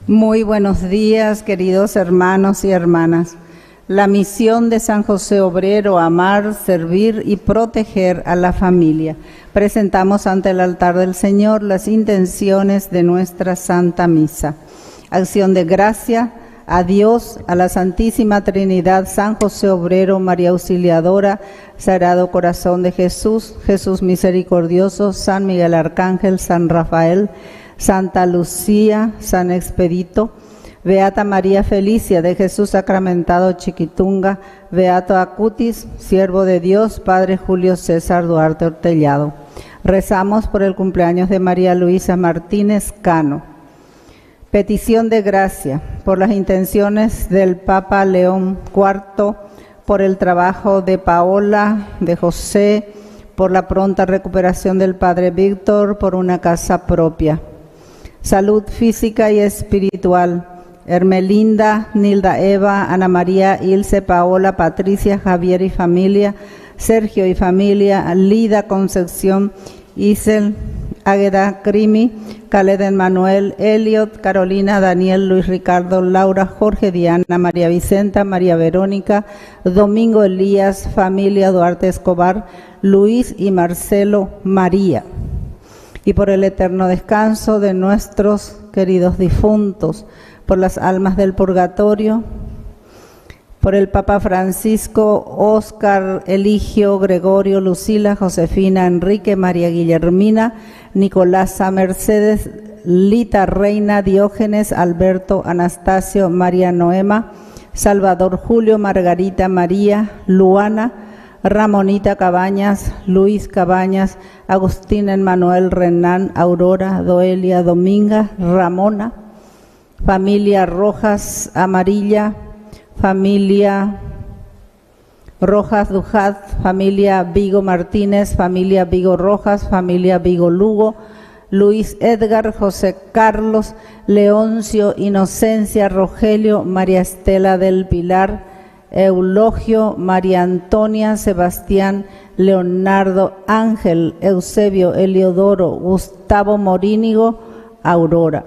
Muy buenos días, queridos hermanos y hermanas. La misión de San José Obrero: amar, servir y proteger a la familia. Presentamos ante el altar del Señor las intenciones de nuestra Santa Misa. Acción de gracia a Dios, a la Santísima Trinidad, San José Obrero, María Auxiliadora, Sagrado Corazón de Jesús, Jesús Misericordioso, San Miguel Arcángel, San Rafael, Santa Lucía, San Expedito, Beata María Felicia de Jesús Sacramentado Chiquitunga, Beato Acutis, siervo de Dios, Padre Julio César Duarte Ortellado. Rezamos por el cumpleaños de María Luisa Martínez Cano. Petición de gracia por las intenciones del Papa León IV, por el trabajo de Paola, de José, por la pronta recuperación del Padre Víctor, por una casa propia. Salud física y espiritual. Hermelinda, Nilda Eva, Ana María, Ilse, Paola, Patricia, Javier y familia, Sergio y familia, Lida Concepción, Isel, Águeda Crimi, Caled Manuel, Eliot, Carolina, Daniel, Luis Ricardo, Laura, Jorge, Diana, María Vicenta, María Verónica, Domingo Elías, familia Duarte Escobar, Luis y Marcelo María. Y por el eterno descanso de nuestros queridos difuntos, por las almas del purgatorio, por el Papa Francisco, Óscar, Eligio, Gregorio, Lucila, Josefina, Enrique, María Guillermina, Nicolasa, Mercedes, Lita, Reina, Diógenes, Alberto, Anastasio, María Noema, Salvador, Julio, Margarita, María, Luana, Ramonita Cabañas, Luis Cabañas, Agustín Emmanuel, Renan, Aurora, Doelia, Dominga, Ramona, familia Rojas Amarilla, familia Rojas Dujat, familia Vigo Martínez, familia Vigo Rojas, familia Vigo Lugo, Luis Edgar, José Carlos, Leoncio, Inocencia, Rogelio, María Estela del Pilar, Eulogio, María Antonia, Sebastián, Leonardo, Ángel, Eusebio, Eliodoro, Gustavo Morínigo, Aurora.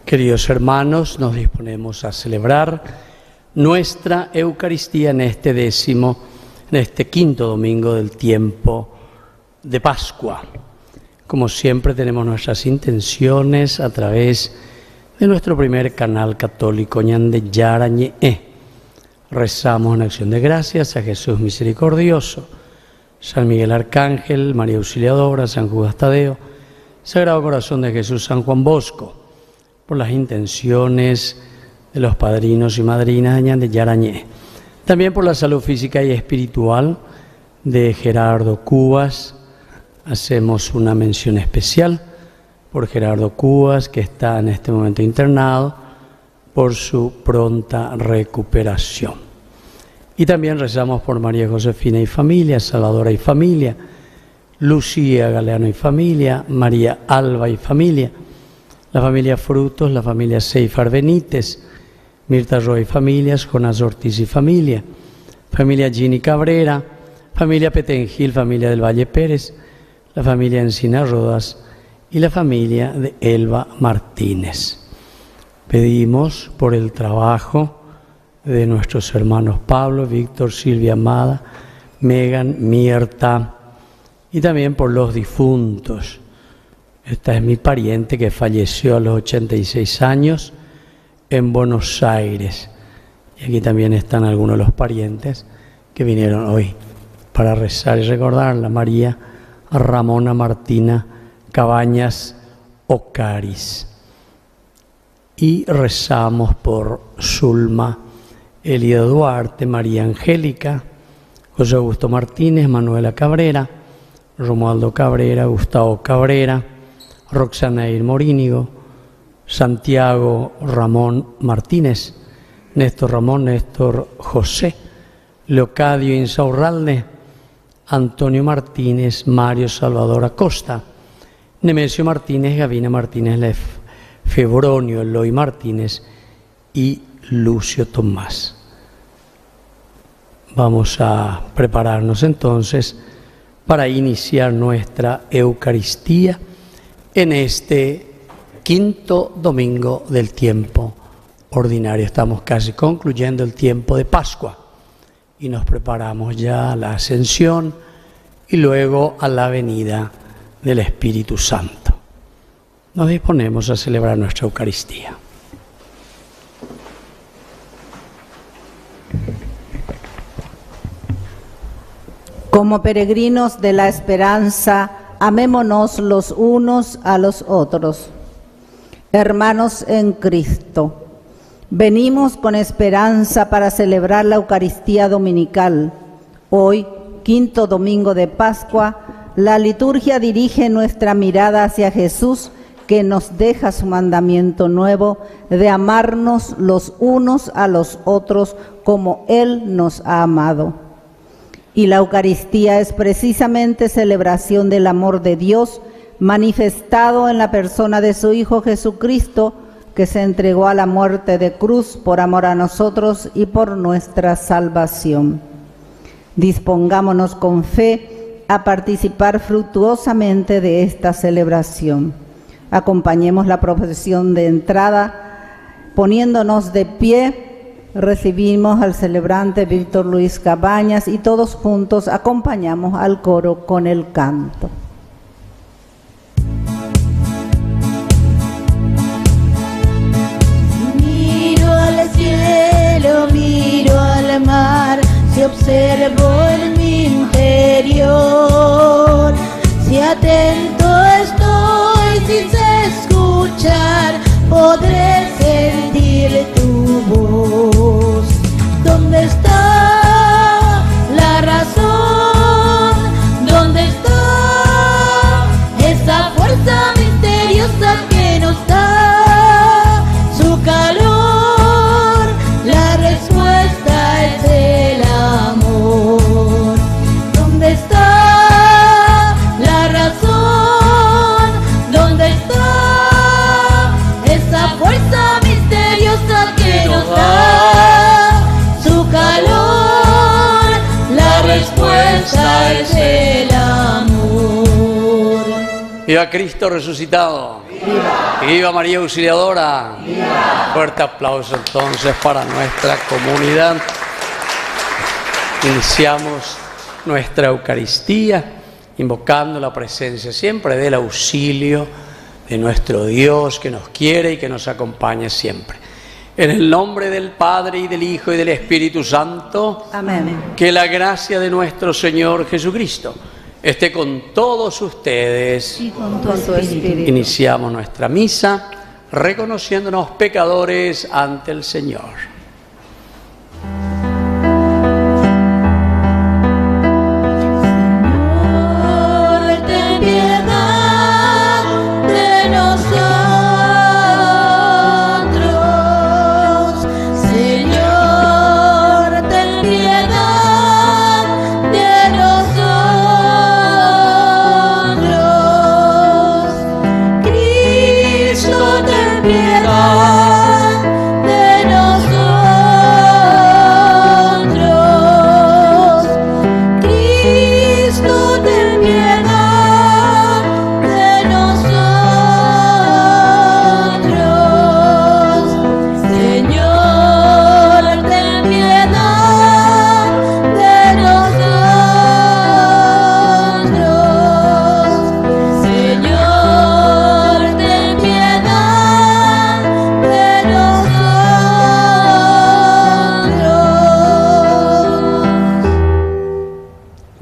Queridos hermanos, nos disponemos a celebrar nuestra Eucaristía en este quinto domingo del tiempo de Pascua. Como siempre tenemos nuestras intenciones a través de nuestro primer canal católico, Ñande Yarañe. Rezamos en acción de gracias a Jesús Misericordioso, San Miguel Arcángel, María Auxiliadora, San Judas Tadeo, Sagrado Corazón de Jesús, San Juan Bosco, por las intenciones de los padrinos y madrinas de Ñande Yarañé. También por la salud física y espiritual de Gerardo Cubas. Hacemos una mención especial por Gerardo Cubas, que está en este momento internado, por su pronta recuperación. Y también rezamos por María Josefina y familia, Salvadora y familia, Lucía Galeano y familia, María Alba y familia, la familia Frutos, la familia Seifar Benítez, Mirta Roy y familias, Jonás Ortiz y familia, familia Gini Cabrera, familia Petengil, familia del Valle Pérez, la familia Encina Rodas y la familia de Elba Martínez. Pedimos por el trabajo de nuestros hermanos Pablo, Víctor, Silvia Amada, Megan, Mirta, y también por los difuntos. Esta es mi pariente que falleció a los 86 años en Buenos Aires. Y aquí también están algunos de los parientes que vinieron hoy para rezar y recordarla. María Ramona Martina Cabañas Ocaris. Y rezamos por Zulma Elida Duarte, María Angélica, José Augusto Martínez, Manuela Cabrera, Romualdo Cabrera, Gustavo Cabrera, Roxanair Morínigo, Santiago Ramón Martínez, Néstor Ramón, Néstor José, Leocadio Insaurralde, Antonio Martínez, Mario Salvador Acosta, Nemesio Martínez, Gavina Martínez Febronio, Eloy Martínez y Lucio Tomás. Vamos a prepararnos entonces para iniciar nuestra Eucaristía en este quinto domingo del tiempo ordinario. Estamos casi concluyendo el tiempo de Pascua y nos preparamos ya a la Ascensión y luego a la venida del Espíritu Santo. Nos disponemos a celebrar nuestra Eucaristía. Como peregrinos de la esperanza, amémonos los unos a los otros. Hermanos en Cristo, venimos con esperanza para celebrar la Eucaristía dominical. Hoy, quinto domingo de Pascua, la liturgia dirige nuestra mirada hacia Jesús, que nos deja su mandamiento nuevo de amarnos los unos a los otros como Él nos ha amado. Y la Eucaristía es precisamente celebración del amor de Dios manifestado en la persona de su Hijo Jesucristo, que se entregó a la muerte de cruz por amor a nosotros y por nuestra salvación. Dispongámonos con fe a participar fructuosamente de esta celebración. Acompañemos la procesión de entrada, poniéndonos de pie. Recibimos al celebrante Víctor Luis Cabañas y todos juntos acompañamos al coro con el canto. Miro al cielo, miro al mar, si observo en mi interior, si atento estoy, si sé escuchar, podré sentir tu voz. ¿Dónde está la razón? ¿Dónde está esa fuerza misteriosa que nos da su calor? La respuesta es el amor. ¿Dónde está la razón? ¿Dónde está esa fuerza misteriosa que nos da su calor? La respuesta es el amor. ¡Viva Cristo resucitado! ¡Viva! ¡Viva María Auxiliadora! ¡Viva! Fuerte aplauso entonces para nuestra comunidad. Iniciamos nuestra Eucaristía invocando la presencia siempre del auxilio de nuestro Dios que nos quiere y que nos acompaña siempre. En el nombre del Padre y del Hijo y del Espíritu Santo. Amén. Que la gracia de nuestro Señor Jesucristo esté con todos ustedes. Y con tu espíritu. Iniciamos nuestra misa reconociéndonos pecadores ante el Señor.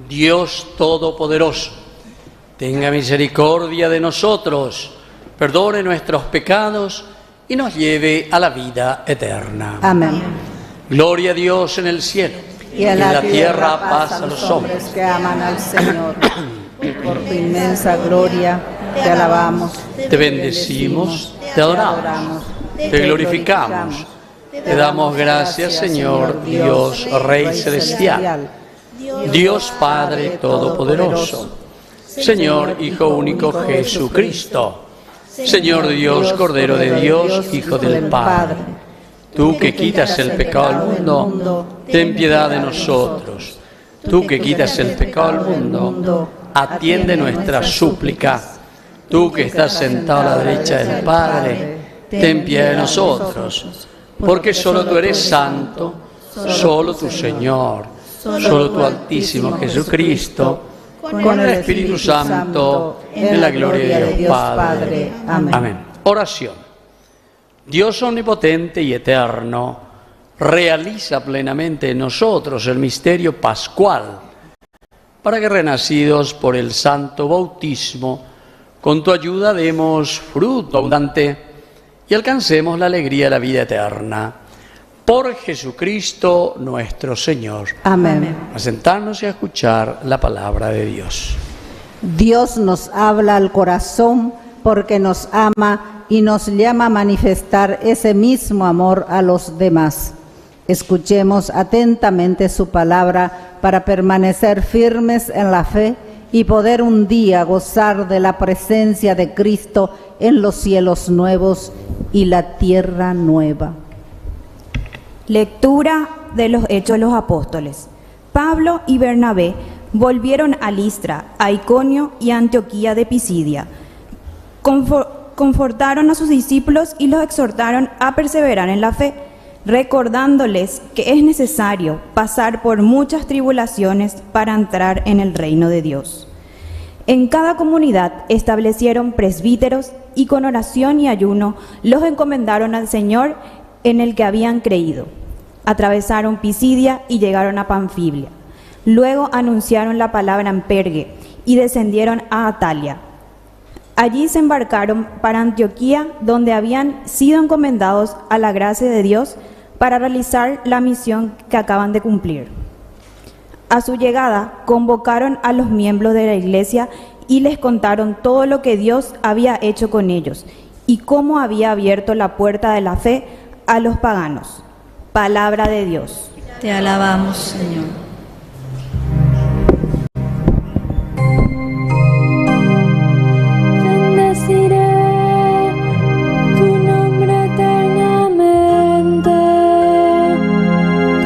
Dios Todopoderoso, tenga misericordia de nosotros, perdone nuestros pecados y nos lleve a la vida eterna. Amén. Gloria a Dios en el cielo Y en la tierra paz a los hombres que aman al Señor. Por tu inmensa gloria te alabamos, te bendecimos, te adoramos, te glorificamos, te damos gracias, Señor Dios, Rey celestial. Dios Padre Todopoderoso, Señor Hijo único Jesucristo, Señor Dios, Cordero de Dios, Hijo del Padre, tú que quitas el pecado al mundo, ten piedad de nosotros. Tú que quitas el pecado al mundo, atiende nuestra súplica. Tú que estás sentado a la derecha del Padre, ten piedad de nosotros. Porque solo tú eres santo, solo tu Señor, solo tu Altísimo Jesucristo, con el Espíritu Santo, en la gloria de Dios Padre. Amén. Oración. Dios omnipotente y eterno, realiza plenamente en nosotros el misterio pascual, para que renacidos por el santo bautismo, con tu ayuda demos fruto abundante y alcancemos la alegría de la vida eterna. Por Jesucristo nuestro Señor. Amén. A sentarnos y a escuchar la palabra de Dios. Dios nos habla al corazón porque nos ama y nos llama a manifestar ese mismo amor a los demás. Escuchemos atentamente su palabra para permanecer firmes en la fe y poder un día gozar de la presencia de Cristo en los cielos nuevos y la tierra nueva. Lectura de los Hechos de los Apóstoles. Pablo y Bernabé volvieron a Listra, a Iconio y a Antioquía de Pisidia. Confortaron a sus discípulos y los exhortaron a perseverar en la fe, recordándoles que es necesario pasar por muchas tribulaciones para entrar en el reino de Dios. En cada comunidad establecieron presbíteros y con oración y ayuno los encomendaron al Señor en el que habían creído. Atravesaron Pisidia y llegaron a Panfilia. Luego anunciaron la palabra en Pergue y descendieron a Atalia. Allí se embarcaron para Antioquía, donde habían sido encomendados a la gracia de Dios para realizar la misión que acaban de cumplir. A su llegada, convocaron a los miembros de la iglesia y les contaron todo lo que Dios había hecho con ellos y cómo había abierto la puerta de la fe a los paganos. Palabra de Dios. Te alabamos, Señor. Bendeciré tu nombre eternamente,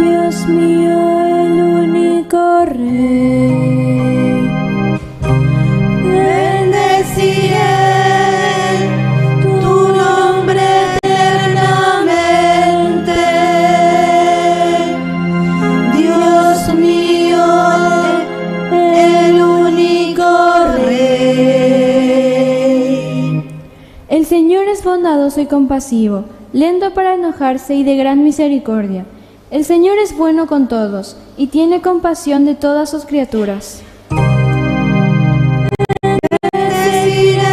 Dios mío, el único Rey. Bendeciré tu nombre eternamente, Dios mío, el único Rey. El Señor es bondadoso y compasivo, lento para enojarse y de gran misericordia. El Señor es bueno con todos y tiene compasión de todas sus criaturas. Bendeciré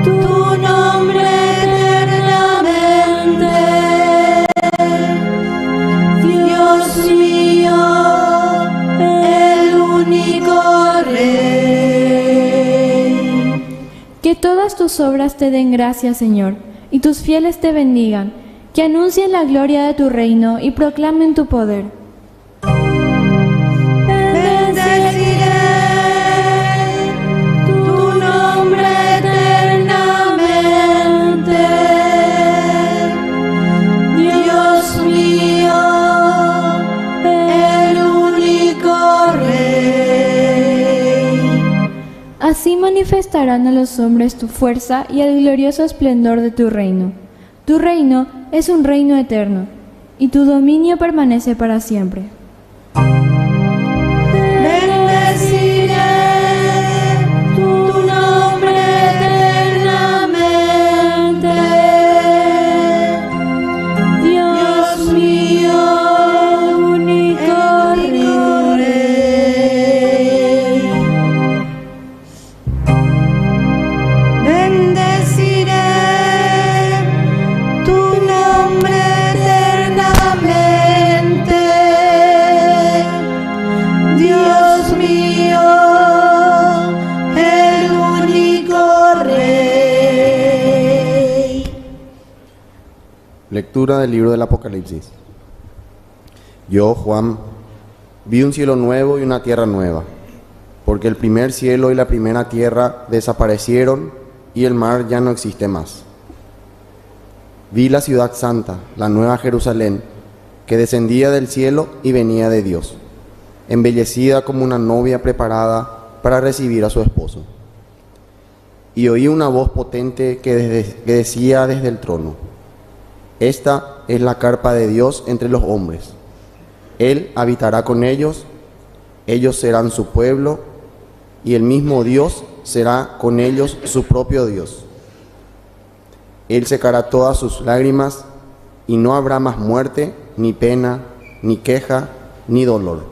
tu nombre eternamente, Dios mío, el único Rey. Que todas tus obras te den gracias, Señor, y tus fieles te bendigan, que anuncien la gloria de tu reino y proclamen tu poder. Bendeciré tu nombre eternamente, Dios mío, el único Rey. Así manifestarán a los hombres tu fuerza y el glorioso esplendor de tu reino. Tu reino es un reino eterno, y tu dominio permanece para siempre. Bendeciré tu nombre eternamente, Dios mío, único Rey. Bendeciré tu nombre eternamente, Dios mío, el único Rey. Lectura del libro del Apocalipsis. Yo, Juan, Vi un cielo nuevo y una tierra nueva, porque el primer cielo y la primera tierra desaparecieron y el mar ya no existe más. Vi la ciudad santa, la nueva Jerusalén, que descendía del cielo y venía de Dios, embellecida como una novia preparada para recibir a su esposo. Y oí una voz potente que decía desde el trono: esta es la carpa de Dios entre los hombres. Él habitará con ellos, ellos serán su pueblo, y el mismo Dios será con ellos su propio Dios. Él secará todas sus lágrimas, y no habrá más muerte, ni pena, ni queja, ni dolor,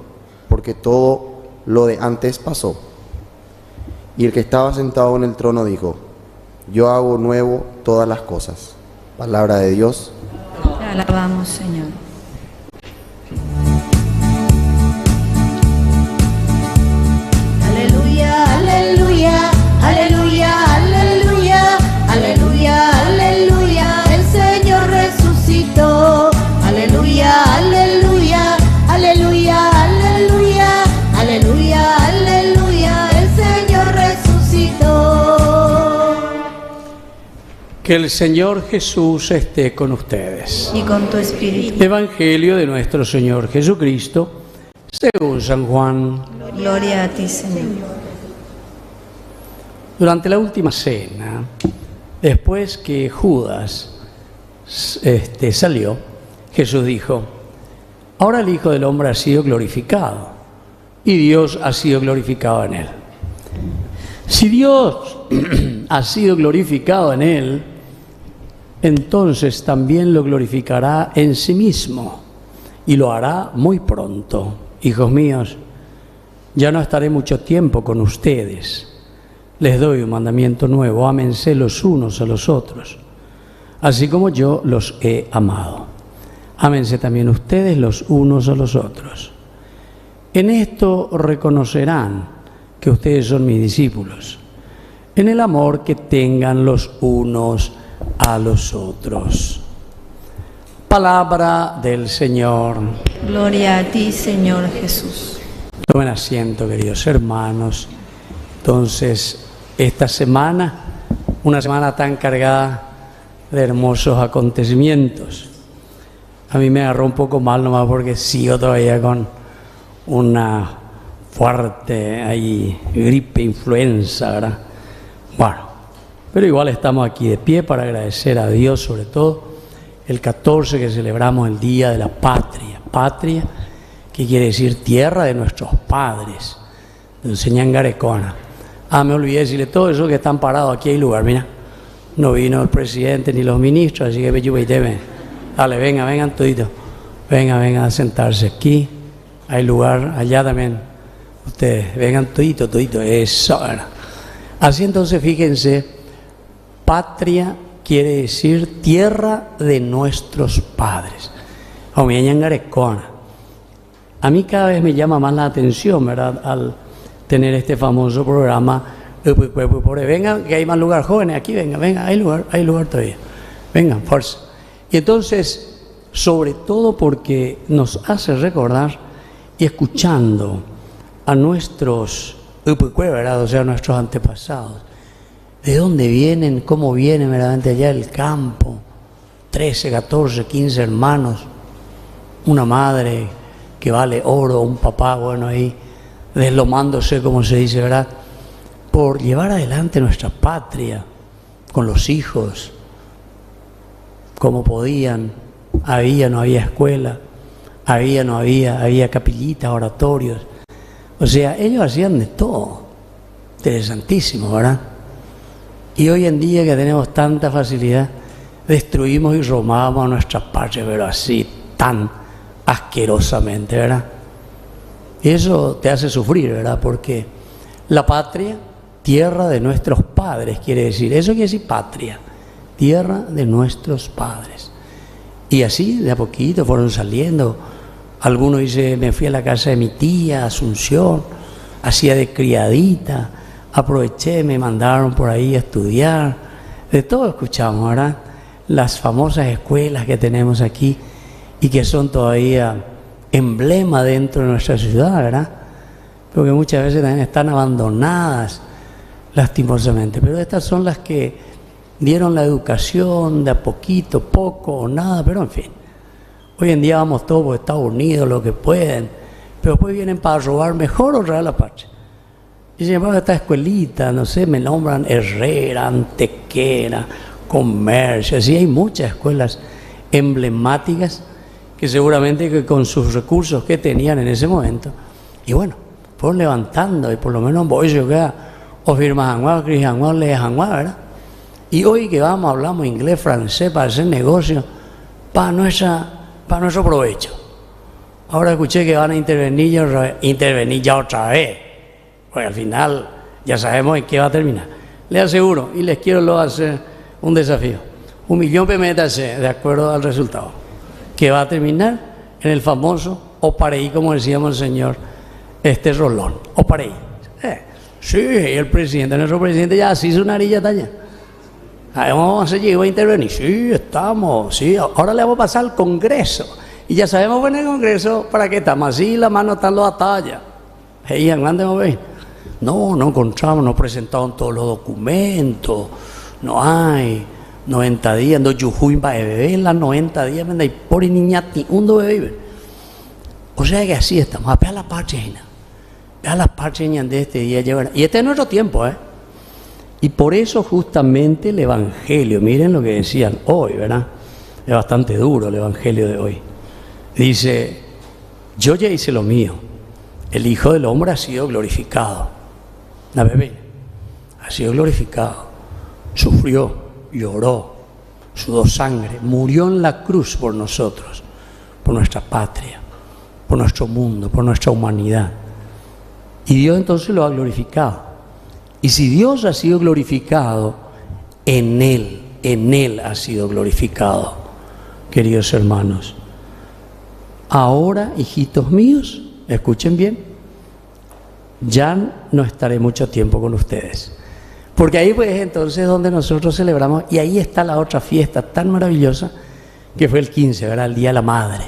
porque todo lo de antes pasó. Y el que estaba sentado en el trono dijo: yo hago nuevo todas las cosas. Palabra de Dios. Te alabamos, Señor. Aleluya, aleluya, aleluya, aleluya, aleluya, aleluya, el Señor resucitó. Aleluya, aleluya, aleluya, aleluya, aleluya, aleluya, el Señor resucitó. Que el Señor Jesús esté con ustedes. Y con tu espíritu. Evangelio de nuestro Señor Jesucristo, según San Juan. Gloria a ti, Señor. Durante la última cena, después que Judas salió, Jesús dijo: ahora el Hijo del Hombre ha sido glorificado y Dios ha sido glorificado en él. Si Dios ha sido glorificado en él, entonces también lo glorificará en sí mismo y lo hará muy pronto. Hijos míos, ya no estaré mucho tiempo con ustedes. Les doy un mandamiento nuevo: ámense los unos a los otros, así como yo los he amado. Ámense también ustedes los unos a los otros. En esto reconocerán que ustedes son mis discípulos, en el amor que tengan los unos a los otros. Palabra del Señor. Gloria a ti, Señor Jesús. Tomen asiento, queridos hermanos. Entonces, esta semana, una semana tan cargada de hermosos acontecimientos. A mí me agarró un poco mal nomás porque sigo todavía con una fuerte ahí, gripe, influenza, ¿verdad? Bueno, pero igual estamos aquí de pie para agradecer a Dios, sobre todo el 14 que celebramos el Día de la Patria. Patria, que quiere decir tierra de nuestros padres, de Useñangarecona. Me olvidé decirle todo eso que están parados aquí, hay lugar, mira. No vino el presidente ni los ministros, así que dale, vengan toditos. Vengan a sentarse aquí. Hay lugar allá también. Ustedes, vengan todito. Eso, ¿verdad? Así entonces, fíjense, patria quiere decir tierra de nuestros padres. A mí cada vez me llama más la atención, ¿verdad?, al tener este famoso programa. Vengan, que hay más lugar, jóvenes, aquí vengan, hay lugar todavía. Vengan, fuerza. Y entonces, sobre todo porque nos hace recordar y escuchando a nuestros, ¿verdad?, o sea, nuestros antepasados, de dónde vienen, cómo vienen, verdaderamente allá del campo, 13, 14, 15 hermanos, una madre que vale oro, un papá, bueno, ahí deslomándose, como se dice, ¿verdad?, por llevar adelante nuestra patria con los hijos, como podían. No había escuela, había capillitas, oratorios. O sea, ellos hacían de todo. Interesantísimo, ¿verdad? Y hoy en día que tenemos tanta facilidad, destruimos y robamos a nuestras patrias, pero así, tan asquerosamente, ¿verdad? Y eso te hace sufrir, ¿verdad? Porque la patria, tierra de nuestros padres, quiere decir. Eso quiere decir patria, tierra de nuestros padres. Y así, de a poquito, fueron saliendo. Algunos dicen, me fui a la casa de mi tía, Asunción, hacía de criadita, aproveché, me mandaron por ahí a estudiar. De todo escuchamos, ¿verdad? Las famosas escuelas que tenemos aquí y que son todavía emblema dentro de nuestra ciudad, ¿verdad? Porque muchas veces también están abandonadas, lastimosamente. Pero estas son las que dieron la educación de a poquito, poco o nada, pero en fin. Hoy en día vamos todos por Estados Unidos, lo que pueden, pero después vienen para robar mejor o traer la patria. Y sin embargo, esta escuelita, no sé, me nombran Herrera, Antequera, Comercio, así hay muchas escuelas emblemáticas que seguramente que con sus recursos que tenían en ese momento, y bueno, fueron levantando, y por lo menos voy yo que o firmas Anguá, Cris Anguá, lees Anguá, ¿verdad? Y hoy que vamos, hablamos inglés, francés para hacer negocio, para nuestro provecho. Ahora escuché que van a intervenir ya otra vez, porque al final ya sabemos en qué va a terminar. Les aseguro, y les quiero luego hacer un desafío, 1 millón de metas de acuerdo al resultado, que va a terminar en el famoso Opareí, como decíamos el señor Rolón, Opareí. Sí, el presidente, nuestro presidente ya se hizo una arilla talla. Vamos a llegó a intervenir, sí, estamos, sí, ahora le vamos a pasar al Congreso. Y ya sabemos en el Congreso para qué estamos, así la mano está en la batalla. No encontramos, no presentaron todos los documentos, no hay 90 días, no yujuin para bebé, las 90 días, y por niñati, uno bebé. O sea que así estamos, a la patria, vea la patria de este día, y este es nuestro tiempo, Y por eso justamente el Evangelio, miren lo que decían hoy, ¿verdad? Es bastante duro el Evangelio de hoy. Dice, yo ya hice lo mío, el Hijo del Hombre ha sido glorificado. La bebé ha sido glorificado, sufrió, lloró, sudó sangre, murió en la cruz por nosotros, por nuestra patria, por nuestro mundo, por nuestra humanidad. Y Dios entonces lo ha glorificado. Y si Dios ha sido glorificado, en Él ha sido glorificado, queridos hermanos. Ahora, hijitos míos, escuchen bien, ya no estaré mucho tiempo con ustedes. Porque ahí pues entonces donde nosotros celebramos, y ahí está la otra fiesta tan maravillosa, que fue el 15, ¿verdad? El Día de la Madre.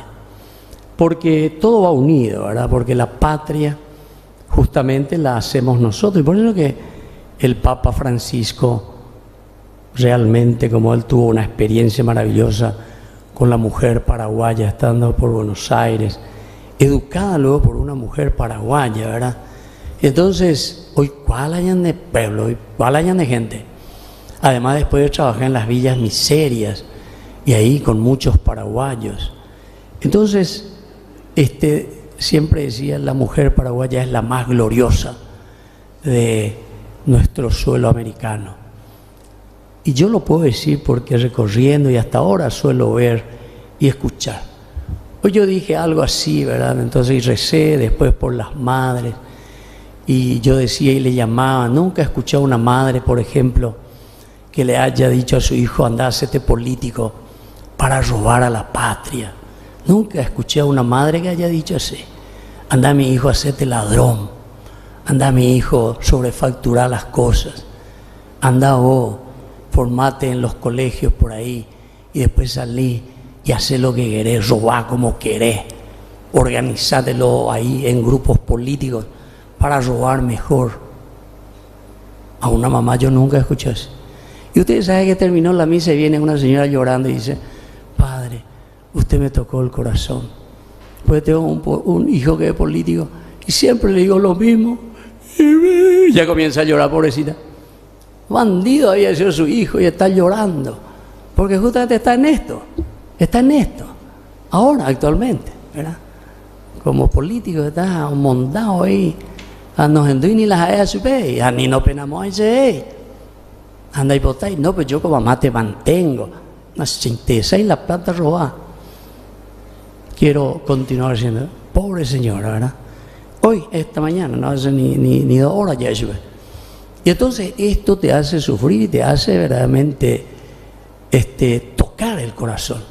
Porque todo va unido, ¿verdad? Porque la patria justamente la hacemos nosotros. Y por eso que el Papa Francisco, realmente como él tuvo una experiencia maravillosa con la mujer paraguaya estando por Buenos Aires, educada luego por una mujer paraguaya, ¿verdad? Entonces, hoy cuál hayan de pueblo, hoy cuál hayan de gente. Además, después de trabajar en las villas miserias y ahí con muchos paraguayos. Entonces, siempre decía, la mujer paraguaya es la más gloriosa de nuestro suelo americano. Y yo lo puedo decir porque recorriendo y hasta ahora suelo ver y escuchar. Hoy yo dije algo así, ¿verdad? Entonces recé después por las madres y yo decía y le llamaba. Nunca escuché a una madre, por ejemplo, que le haya dicho a su hijo, anda, hacete político para robar a la patria. Nunca escuché a una madre que haya dicho así, anda mi hijo, hacete ladrón, anda mi hijo, sobrefacturar las cosas, anda vos, formate en los colegios por ahí y después salí y hacé lo que querés, robá como querés, organizátelo ahí en grupos políticos para robar mejor. A una mamá yo nunca escuché eso. Y ustedes saben que terminó la misa y viene una señora llorando y dice, padre, usted me tocó el corazón. Pues tengo un hijo que es político y siempre le digo lo mismo. Y ya comienza a llorar, pobrecita. Bandido había sido su hijo y está llorando. Porque justamente está en esto. Ahora, actualmente, ¿verdad? Como político está montado ahí. Nos enduini las aes supe, ni no penamos a ese. Anda y botáis. No, pues yo como mamá te mantengo. Una chinteza y la plata robada. Quiero continuar diciendo, pobre señora, ¿verdad? Hoy, esta mañana, no hace ni 2 horas ya eso. Y entonces esto te hace sufrir y te hace verdaderamente tocar el corazón.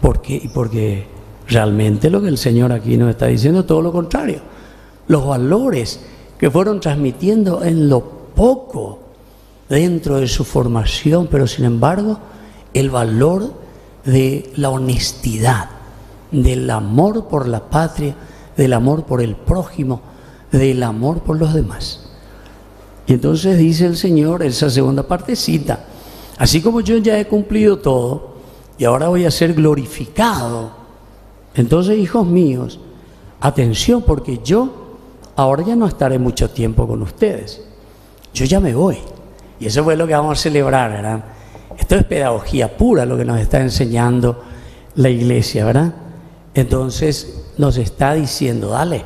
Porque realmente lo que el Señor aquí nos está diciendo es todo lo contrario. Los valores que fueron transmitiendo en lo poco dentro de su formación, pero sin embargo el valor de la honestidad, del amor por la patria, del amor por el prójimo, del amor por los demás. Y entonces dice el Señor, esa segunda partecita, así como yo ya he cumplido todo y ahora voy a ser glorificado, entonces, hijos míos, atención, porque yo ahora ya no estaré mucho tiempo con ustedes, yo ya me voy. Y eso fue lo que vamos a celebrar, ¿verdad? Esto es pedagogía pura lo que nos está enseñando la iglesia, ¿verdad? Entonces nos está diciendo, dale,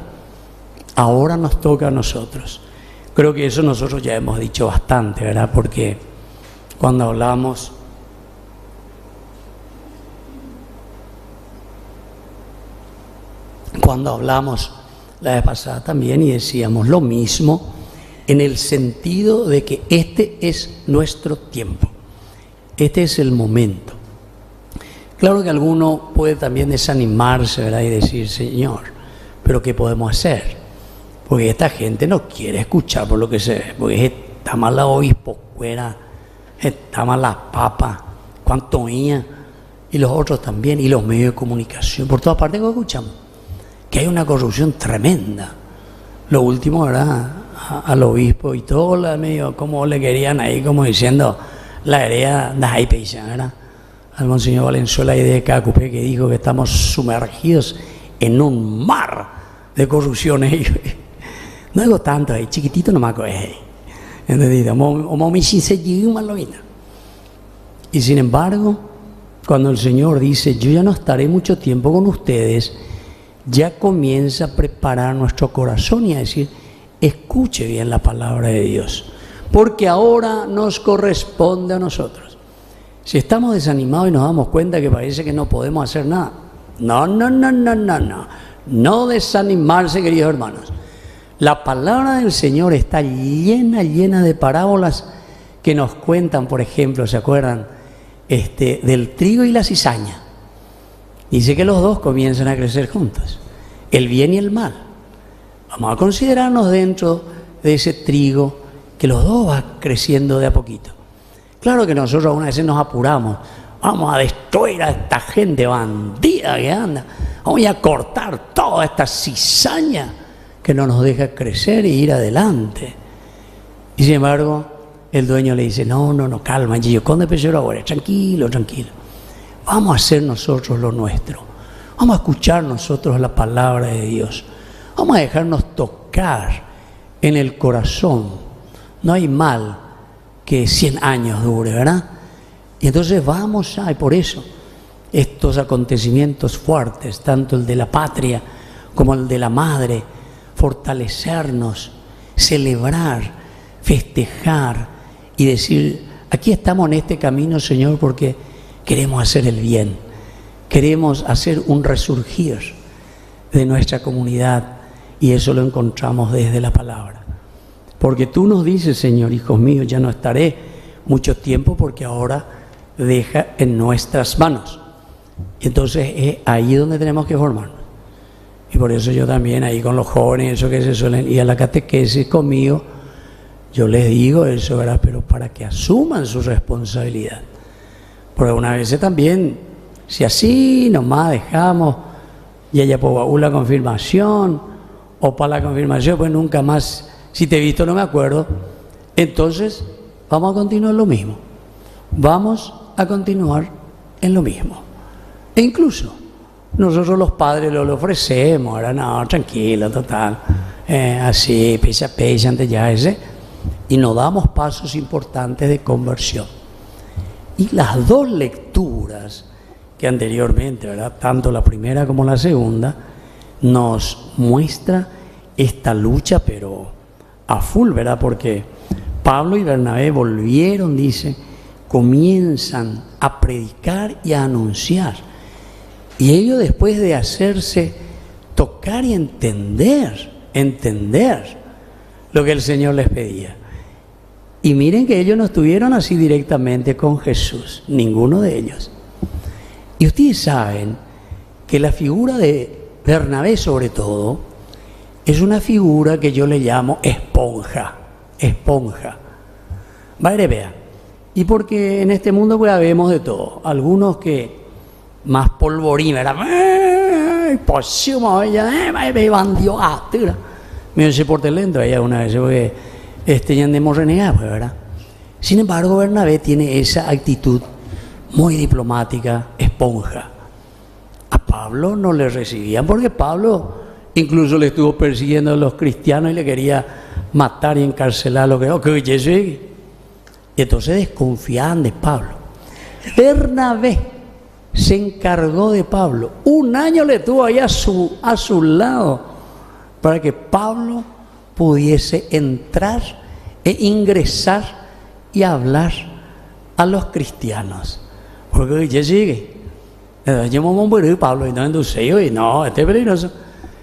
ahora nos toca a nosotros. Creo que eso nosotros ya hemos dicho bastante, ¿verdad? Porque cuando hablamos la vez pasada también y decíamos lo mismo, en el sentido de que este es nuestro tiempo, este es el momento. Claro que alguno puede también desanimarse, ¿verdad? Y decir, Señor, ¿pero qué podemos hacer? Porque esta gente no quiere escuchar por lo que se ve, porque está mal la obispo fuera, está mal la papa, cuánto ella, y los otros también, y los medios de comunicación, por todas partes que escuchamos, que hay una corrupción tremenda. Lo último, ¿verdad? Al obispo y todo lo medio, como le querían ahí, como diciendo, la hereda de Jaipeisha, ¿verdad? Al monseñor Valenzuela y de Cacupé, que dijo que estamos sumergidos en un mar de corrupciones. No digo tanto, chiquitito nomás que ¿entendido? Y sin embargo, cuando el Señor dice, yo ya no estaré mucho tiempo con ustedes, ya comienza a preparar nuestro corazón y a decir, escuche bien la palabra de Dios, porque ahora nos corresponde a nosotros. Si estamos desanimados y nos damos cuenta que parece que no podemos hacer nada, no desanimarse, queridos hermanos. La palabra del Señor está llena de parábolas que nos cuentan, por ejemplo, ¿se acuerdan? Del trigo y la cizaña. Dice que los dos comienzan a crecer juntos, el bien y el mal. Vamos a considerarnos dentro de ese trigo, que los dos van creciendo de a poquito. Claro que nosotros algunas veces nos apuramos, vamos a destruir a esta gente bandida que anda, vamos a cortar toda esta cizaña que no nos deja crecer e ir adelante. Y sin embargo, el dueño le dice, no, calma, Gillo, conde Pechero ahora, tranquilo. Vamos a hacer nosotros lo nuestro. Vamos a escuchar nosotros la palabra de Dios. Vamos a dejarnos tocar en el corazón. No hay mal que 100 años dure, ¿verdad? Y entonces vamos y por eso estos acontecimientos fuertes, tanto el de la patria como el de la madre, fortalecernos, celebrar, festejar y decir, aquí estamos en este camino, Señor, porque queremos hacer el bien, queremos hacer un resurgir de nuestra comunidad, y eso lo encontramos desde la palabra. Porque tú nos dices, Señor, hijos míos, ya no estaré mucho tiempo porque ahora deja en nuestras manos. Entonces es ahí donde tenemos que formarnos. Y por eso yo también ahí con los jóvenes, eso que se suelen ir a la catequesis conmigo, yo les digo eso, ¿verdad? Pero para que asuman su responsabilidad. Porque una vez también, si así nomás dejamos, y ella por la confirmación, o para la confirmación, pues nunca más, si te he visto no me acuerdo, entonces vamos a continuar lo mismo. Vamos a continuar en lo mismo. E incluso nosotros los padres lo ofrecemos, ahora no, tranquilo, total, así, pesa, antes ya ese, y nos damos pasos importantes de conversión. Y las dos lecturas que anteriormente, ¿verdad?, tanto la primera como la segunda, nos muestra esta lucha, pero a full, ¿verdad? Porque Pablo y Bernabé volvieron, dice, comienzan a predicar y a anunciar. Y ellos, después de hacerse tocar y entender lo que el Señor les pedía. Y miren que ellos no estuvieron así directamente con Jesús, ninguno de ellos. Y ustedes saben que la figura de Bernabé, sobre todo, es una figura que yo le llamo esponja. Vale, vea. Y porque en este mundo pues vemos de todo. Algunos que más polvorín, ¿verdad? pues ella me bandió me se porte lento ella una vez porque ya andemos renegados, ¿verdad? Sin embargo, Bernabé tiene esa actitud muy diplomática, esponja. A Pablo no le recibían porque Pablo incluso le estuvo persiguiendo a los cristianos y le quería matar y encarcelar lo que y entonces desconfiaban de Pablo. Bernabé se encargó de Pablo. Un año le tuvo ahí a su lado para que Pablo pudiese entrar e ingresar y hablar a los cristianos. Porque ya sigue. Yo me voy a Pablo y no endulceo y no, este es peligroso.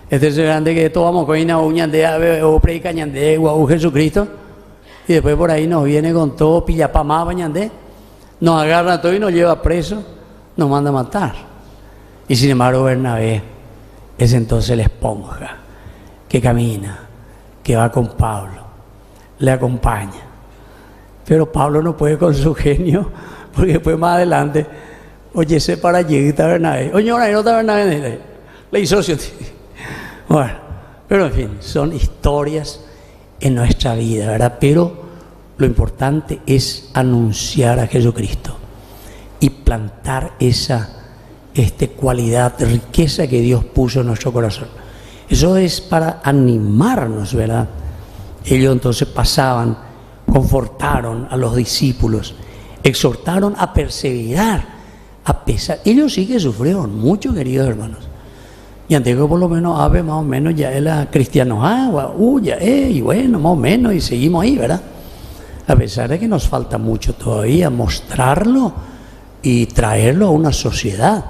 Este es grande que todos vamos con una uña de o predica ñande o Jesucristo. Y después por ahí nos viene con todo pillapamá bañandé. Nos agarra todo y nos lleva preso. Nos manda a matar. Y sin embargo Bernabé es entonces la esponja que camina, que va con Pablo, le acompaña. Pero Pablo no puede con su genio, porque después más adelante, oye, se para allí, está Bernabé. Oye, ahora no está Bernabé, le hizo socio. Bueno, pero en fin, son historias en nuestra vida, ¿verdad? Pero lo importante es anunciar a Jesucristo y plantar esa cualidad, riqueza que Dios puso en nuestro corazón. Eso es para animarnos, ¿verdad? Ellos entonces pasaban, confortaron a los discípulos, exhortaron a perseverar, a pesar. Ellos sí que sufrieron mucho, queridos hermanos. Y antes que por lo menos Ave más o menos ya era cristiano, y bueno, más o menos, y seguimos ahí, ¿verdad? A pesar de que nos falta mucho todavía mostrarlo y traerlo a una sociedad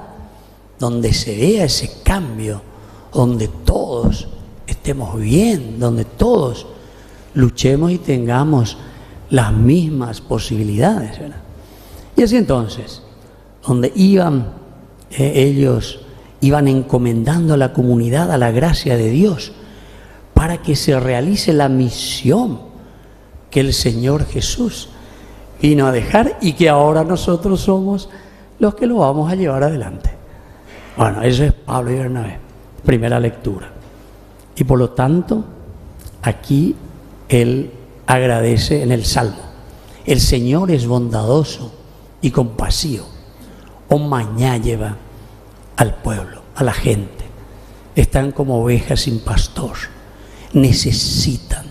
donde se vea ese cambio, donde todos estemos bien, donde todos luchemos y tengamos las mismas posibilidades, ¿verdad? Y así entonces, donde ellos iban encomendando a la comunidad a la gracia de Dios para que se realice la misión que el Señor Jesús vino a dejar y que ahora nosotros somos los que lo vamos a llevar adelante. Bueno, eso es Pablo y Bernabé, primera lectura. Y por lo tanto, aquí él agradece en el Salmo: el Señor es bondadoso y compasivo. O mañana lleva al pueblo, a la gente. Están como ovejas sin pastor. Necesitan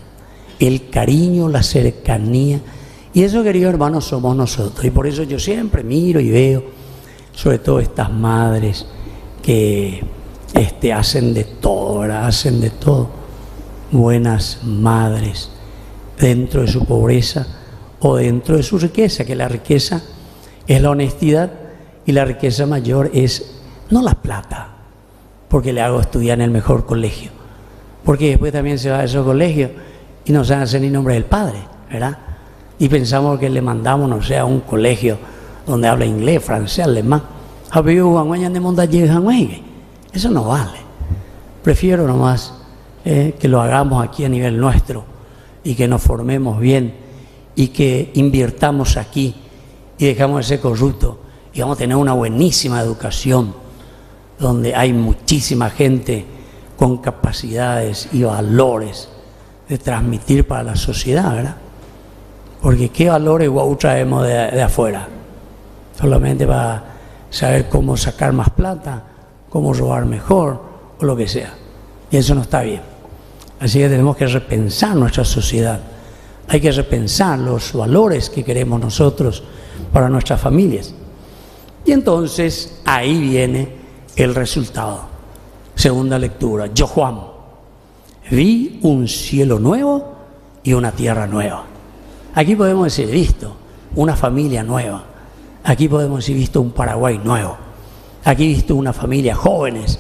el cariño, la cercanía. Y eso, queridos hermanos, somos nosotros. Y por eso yo siempre miro y veo, sobre todo estas madres que hacen de todo, ¿verdad? Hacen de todo. Buenas madres dentro de su pobreza o dentro de su riqueza, que la riqueza es la honestidad y la riqueza mayor es no la plata, porque le hago estudiar en el mejor colegio, porque después también se va a esos colegios y no saben hacer ni nombre del padre, ¿verdad? Y pensamos que le mandamos, no sé, a un colegio donde habla inglés, francés, alemán. Eso no vale. Prefiero nomás que lo hagamos aquí a nivel nuestro y que nos formemos bien y que invirtamos aquí y dejamos ese corrupto y vamos a tener una buenísima educación donde hay muchísima gente con capacidades y valores de transmitir para la sociedad, ¿verdad? Porque ¿qué valores traemos de afuera? Solamente para saber cómo sacar más plata, cómo robar mejor o lo que sea. Y eso no está bien. Así que tenemos que repensar nuestra sociedad. Hay que repensar los valores que queremos nosotros para nuestras familias. Y entonces ahí viene el resultado. Segunda lectura. Yo, Juan, vi un cielo nuevo y una tierra nueva. Aquí podemos decir, visto una familia nueva. Aquí podemos decir, visto un Paraguay nuevo. Aquí visto una familia jóvenes,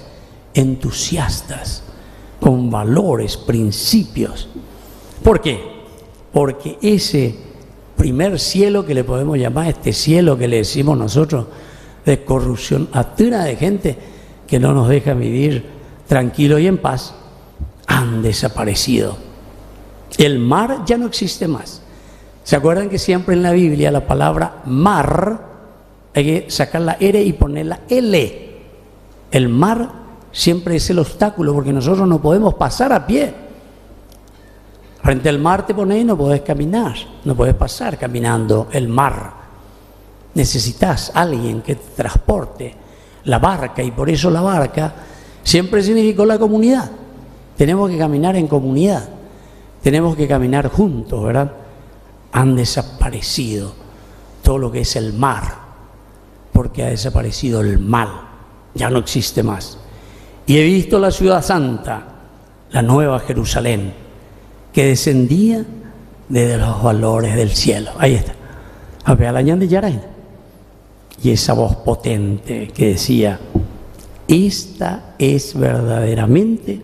entusiastas, con valores, principios. ¿Por qué? Porque ese primer cielo que le podemos llamar, este cielo que le decimos nosotros, de corrupción atina de gente que no nos deja vivir tranquilo y en paz, han desaparecido. El mar ya no existe más. ¿Se acuerdan que siempre en la Biblia la palabra mar hay que sacar la R y poner la L? El mar siempre es el obstáculo, porque nosotros no podemos pasar a pie. Frente al mar te pones y no podés caminar, no podés pasar caminando el mar. Necesitas a alguien que te transporte la barca, y por eso la barca siempre significó la comunidad. Tenemos que caminar en comunidad, tenemos que caminar juntos, ¿verdad? Han desaparecido todo lo que es el mar, porque ha desaparecido el mal, ya no existe más. Y he visto la ciudad santa, la nueva Jerusalén, que descendía desde los valores del cielo. Ahí está. A ver, la de Yaray. Y esa voz potente que decía: esta es verdaderamente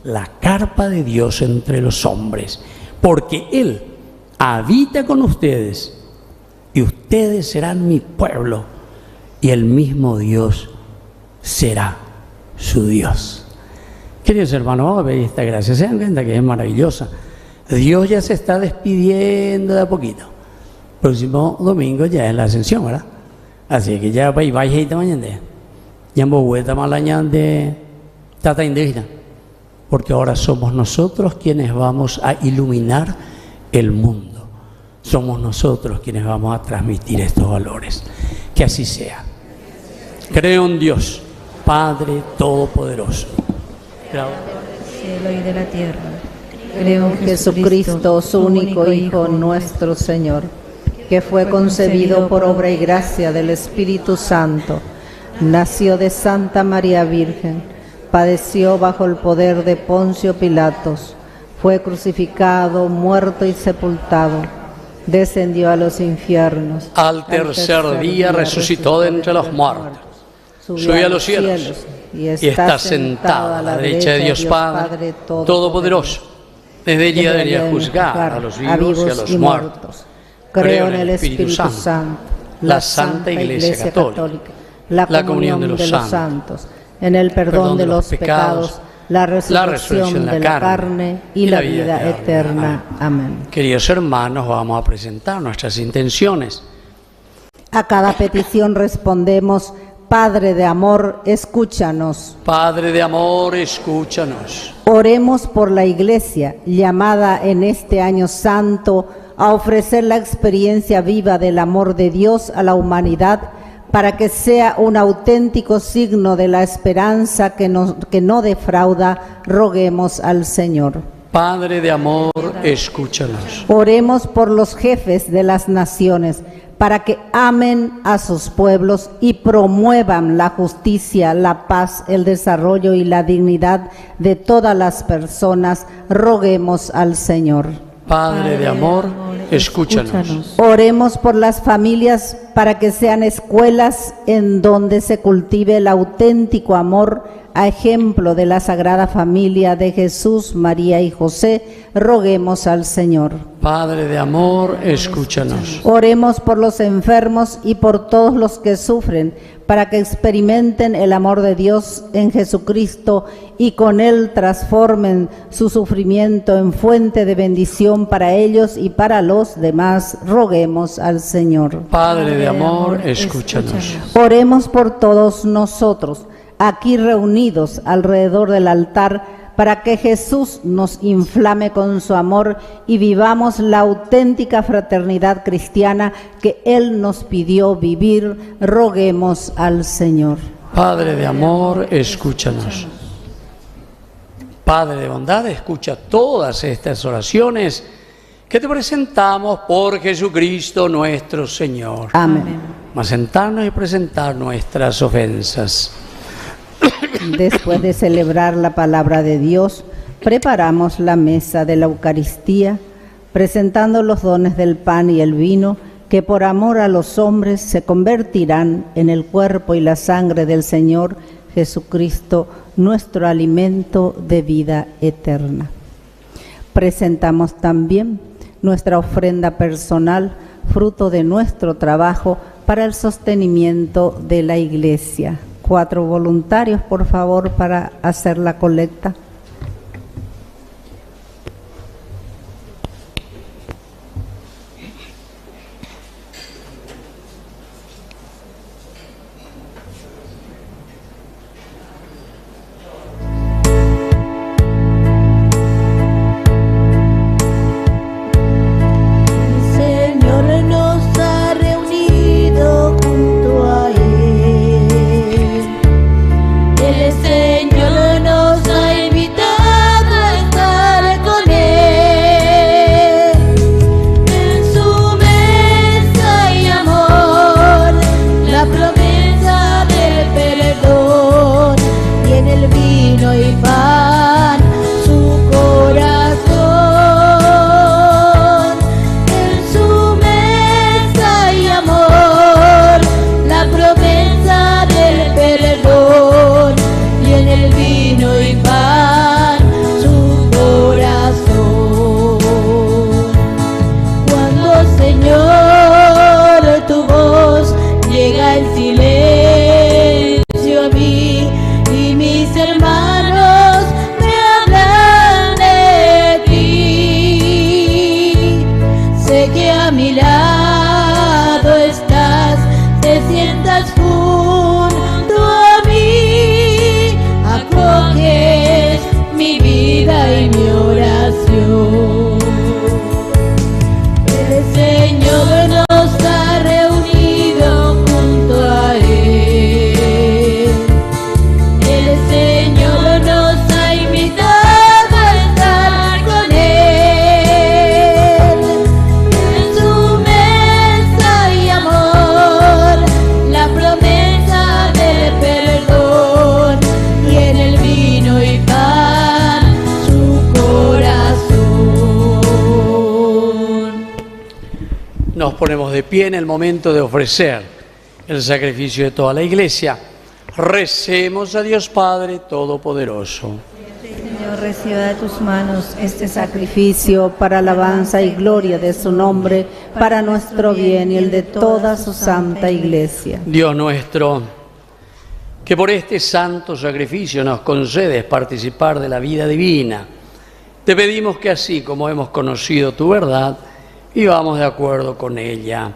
la carpa de Dios entre los hombres, porque Él habita con ustedes, y ustedes serán mi pueblo, y el mismo Dios será su Dios. Queridos hermanos, vamos a ver esta gracia. Se dan cuenta que es maravillosa. Dios ya se está despidiendo de a poquito. Próximo domingo ya es la ascensión, ¿verdad? Así que ya vais a ir mañana. Ya me voy a mañana de tata indígena. Porque ahora somos nosotros quienes vamos a iluminar el mundo. Somos nosotros quienes vamos a transmitir estos valores. Que así sea. Creo en Dios, Padre Todopoderoso, creador del cielo y de la tierra. Creo en Jesucristo, su único Hijo, nuestro Señor, que fue concebido por obra y gracia del Espíritu Santo, nació de Santa María Virgen, padeció bajo el poder de Poncio Pilatos, fue crucificado, muerto y sepultado, descendió a los infiernos. Al tercer día resucitó de entre los muertos, subió a los cielos y está sentado a la derecha de Dios Padre Todopoderoso. Desde allí debería juzgar a los vivos y a los muertos. Creo en el Espíritu Santo, la Santa Iglesia Católica, la comunión de los santos, en el perdón de los pecados, la resurrección de la carne y la vida eterna. Amén. Queridos hermanos, vamos a presentar nuestras intenciones. A cada petición respondemos: Padre de amor, escúchanos. Padre de amor, escúchanos. Oremos por la Iglesia, llamada en este año santo a ofrecer la experiencia viva del amor de Dios a la humanidad, para que sea un auténtico signo de la esperanza que no defrauda. Roguemos al Señor. Padre de amor, escúchanos. Oremos por los jefes de las naciones, para que amen a sus pueblos y promuevan la justicia, la paz, el desarrollo y la dignidad de todas las personas. Roguemos al Señor. Padre de amor, escúchanos. Oremos por las familias, para que sean escuelas en donde se cultive el auténtico amor, a ejemplo de la Sagrada Familia de Jesús, María y José. Roguemos al Señor. Padre de amor, escúchanos. Oremos por los enfermos y por todos los que sufren, para que experimenten el amor de Dios en Jesucristo y con Él transformen su sufrimiento en fuente de bendición para ellos y para los demás. Roguemos al Señor. Padre de amor, escúchanos. Oremos por todos nosotros, aquí reunidos alrededor del altar, para que Jesús nos inflame con su amor y vivamos la auténtica fraternidad cristiana que Él nos pidió vivir. Roguemos al Señor. Padre de amor, escúchanos. Padre de bondad, escucha todas estas oraciones que te presentamos por Jesucristo nuestro Señor. Amén. Vamos a sentarnos y presentar nuestras ofensas. Después de celebrar la palabra de Dios, preparamos la mesa de la Eucaristía, presentando los dones del pan y el vino, que por amor a los hombres se convertirán en el cuerpo y la sangre del Señor Jesucristo, nuestro alimento de vida eterna. Presentamos también nuestra ofrenda personal, fruto de nuestro trabajo para el sostenimiento de la Iglesia. 4 voluntarios, por favor, para hacer la colecta. ponemos de pie en el momento de ofrecer el sacrificio de toda la Iglesia. Recemos a Dios Padre Todopoderoso. Señor, reciba de tus manos este Sacrificio para alabanza y gloria de su nombre, para nuestro bien y el de toda su santa Iglesia. Dios nuestro, que por este santo sacrificio nos concedes participar de la vida divina, te pedimos que así como hemos conocido tu verdad, vivamos de acuerdo con ella.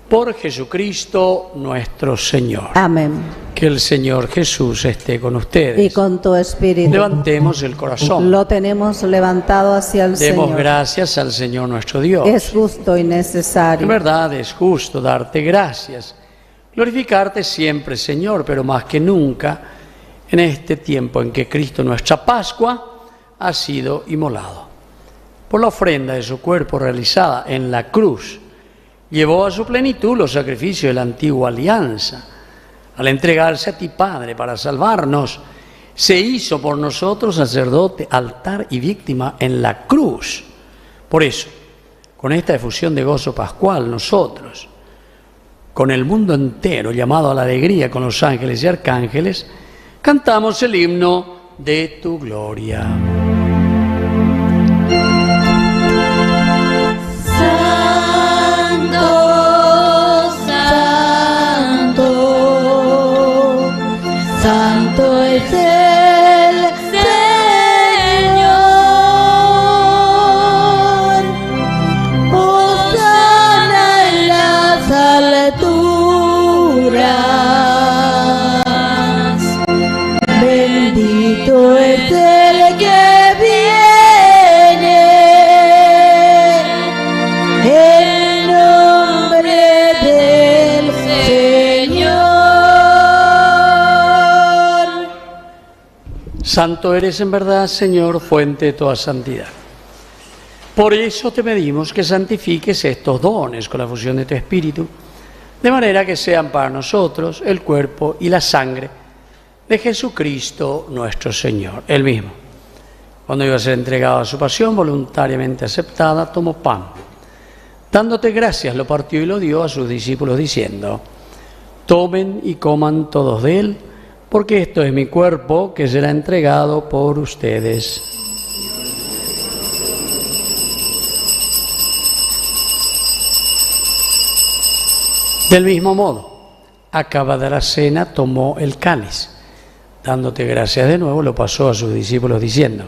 Por Jesucristo nuestro Señor. Amén. Que el Señor Jesús esté con ustedes. Y con tu espíritu. Levantemos el corazón. Lo tenemos levantado hacia el Señor. Demos gracias al Señor nuestro Dios. Es justo y necesario. En verdad es justo darte gracias, glorificarte siempre, Señor, pero más que nunca en este tiempo en que Cristo, nuestra Pascua, ha sido inmolado. Por la ofrenda de su cuerpo realizada en la cruz, llevó a su plenitud los sacrificios de la antigua alianza. Al entregarse a ti, Padre, para salvarnos, se hizo por nosotros sacerdote, altar y víctima en la cruz. Por eso, con esta efusión de gozo pascual, nosotros, con el mundo entero llamado a la alegría con los ángeles y arcángeles, cantamos el himno de tu gloria. Santo es el Señor, hosana en las alturas, bendito es el que viene, en nombre del Señor. Santo eres en verdad, Señor, fuente de toda santidad. Por eso te pedimos que santifiques estos dones con la fusión de tu Espíritu, de manera que sean para nosotros el cuerpo y la sangre de Jesucristo nuestro Señor. Él mismo, cuando iba a ser entregado a su pasión voluntariamente aceptada, tomó pan. Dándote gracias, lo partió y lo dio a sus discípulos diciendo: tomen y coman todos de él, porque esto es mi cuerpo que será entregado por ustedes. Del mismo modo, acabada la cena, tomó el cáliz. Dándote gracias de nuevo, lo pasó a sus discípulos diciendo: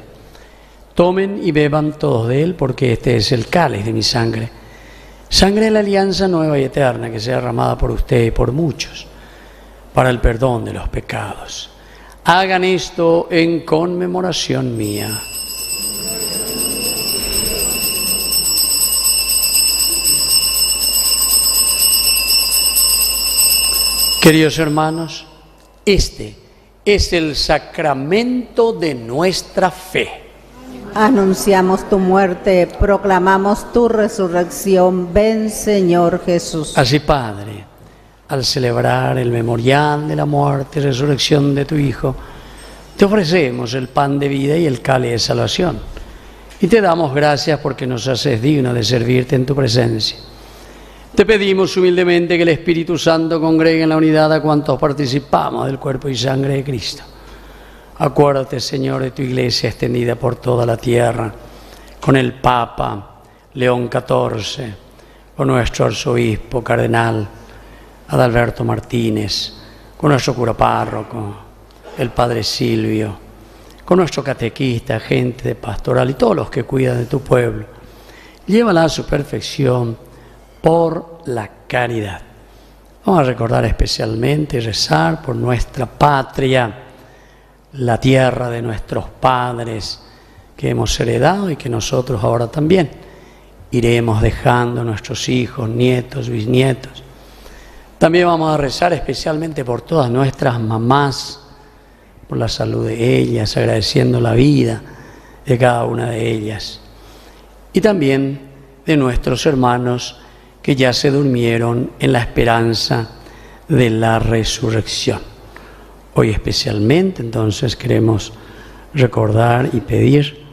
tomen y beban todos de él, porque este es el cáliz de mi sangre. Sangre de la alianza nueva y eterna, que sea derramada por ustedes y por muchos, para el perdón de los pecados. Hagan esto en conmemoración mía. Queridos hermanos, este es el sacramento de nuestra fe. Anunciamos tu muerte, proclamamos tu resurrección. Ven, Señor Jesús. Así, Padre, al celebrar el memorial de la muerte y resurrección de tu Hijo, te ofrecemos el pan de vida y el cáliz de salvación. Y te damos gracias porque nos haces digno de servirte en tu presencia. Te pedimos humildemente que el Espíritu Santo congregue en la unidad a cuantos participamos del cuerpo y sangre de Cristo. Acuérdate, Señor, de tu Iglesia extendida por toda la tierra, con el Papa León XIV, con nuestro arzobispo cardenal Adalberto Martínez, con nuestro cura párroco, el Padre Silvio, con nuestro catequista, gente de pastoral y todos los que cuidan de tu pueblo. Llévala a su perfección por la caridad. Vamos a recordar especialmente y rezar por nuestra patria, la tierra de nuestros padres que hemos heredado y que nosotros ahora también iremos dejando a nuestros hijos, nietos, bisnietos. También vamos a rezar especialmente por todas nuestras mamás, por la salud de ellas, agradeciendo la vida de cada una de ellas. Y también de nuestros hermanos que ya se durmieron en la esperanza de la resurrección. Hoy especialmente, entonces, queremos recordar y pedir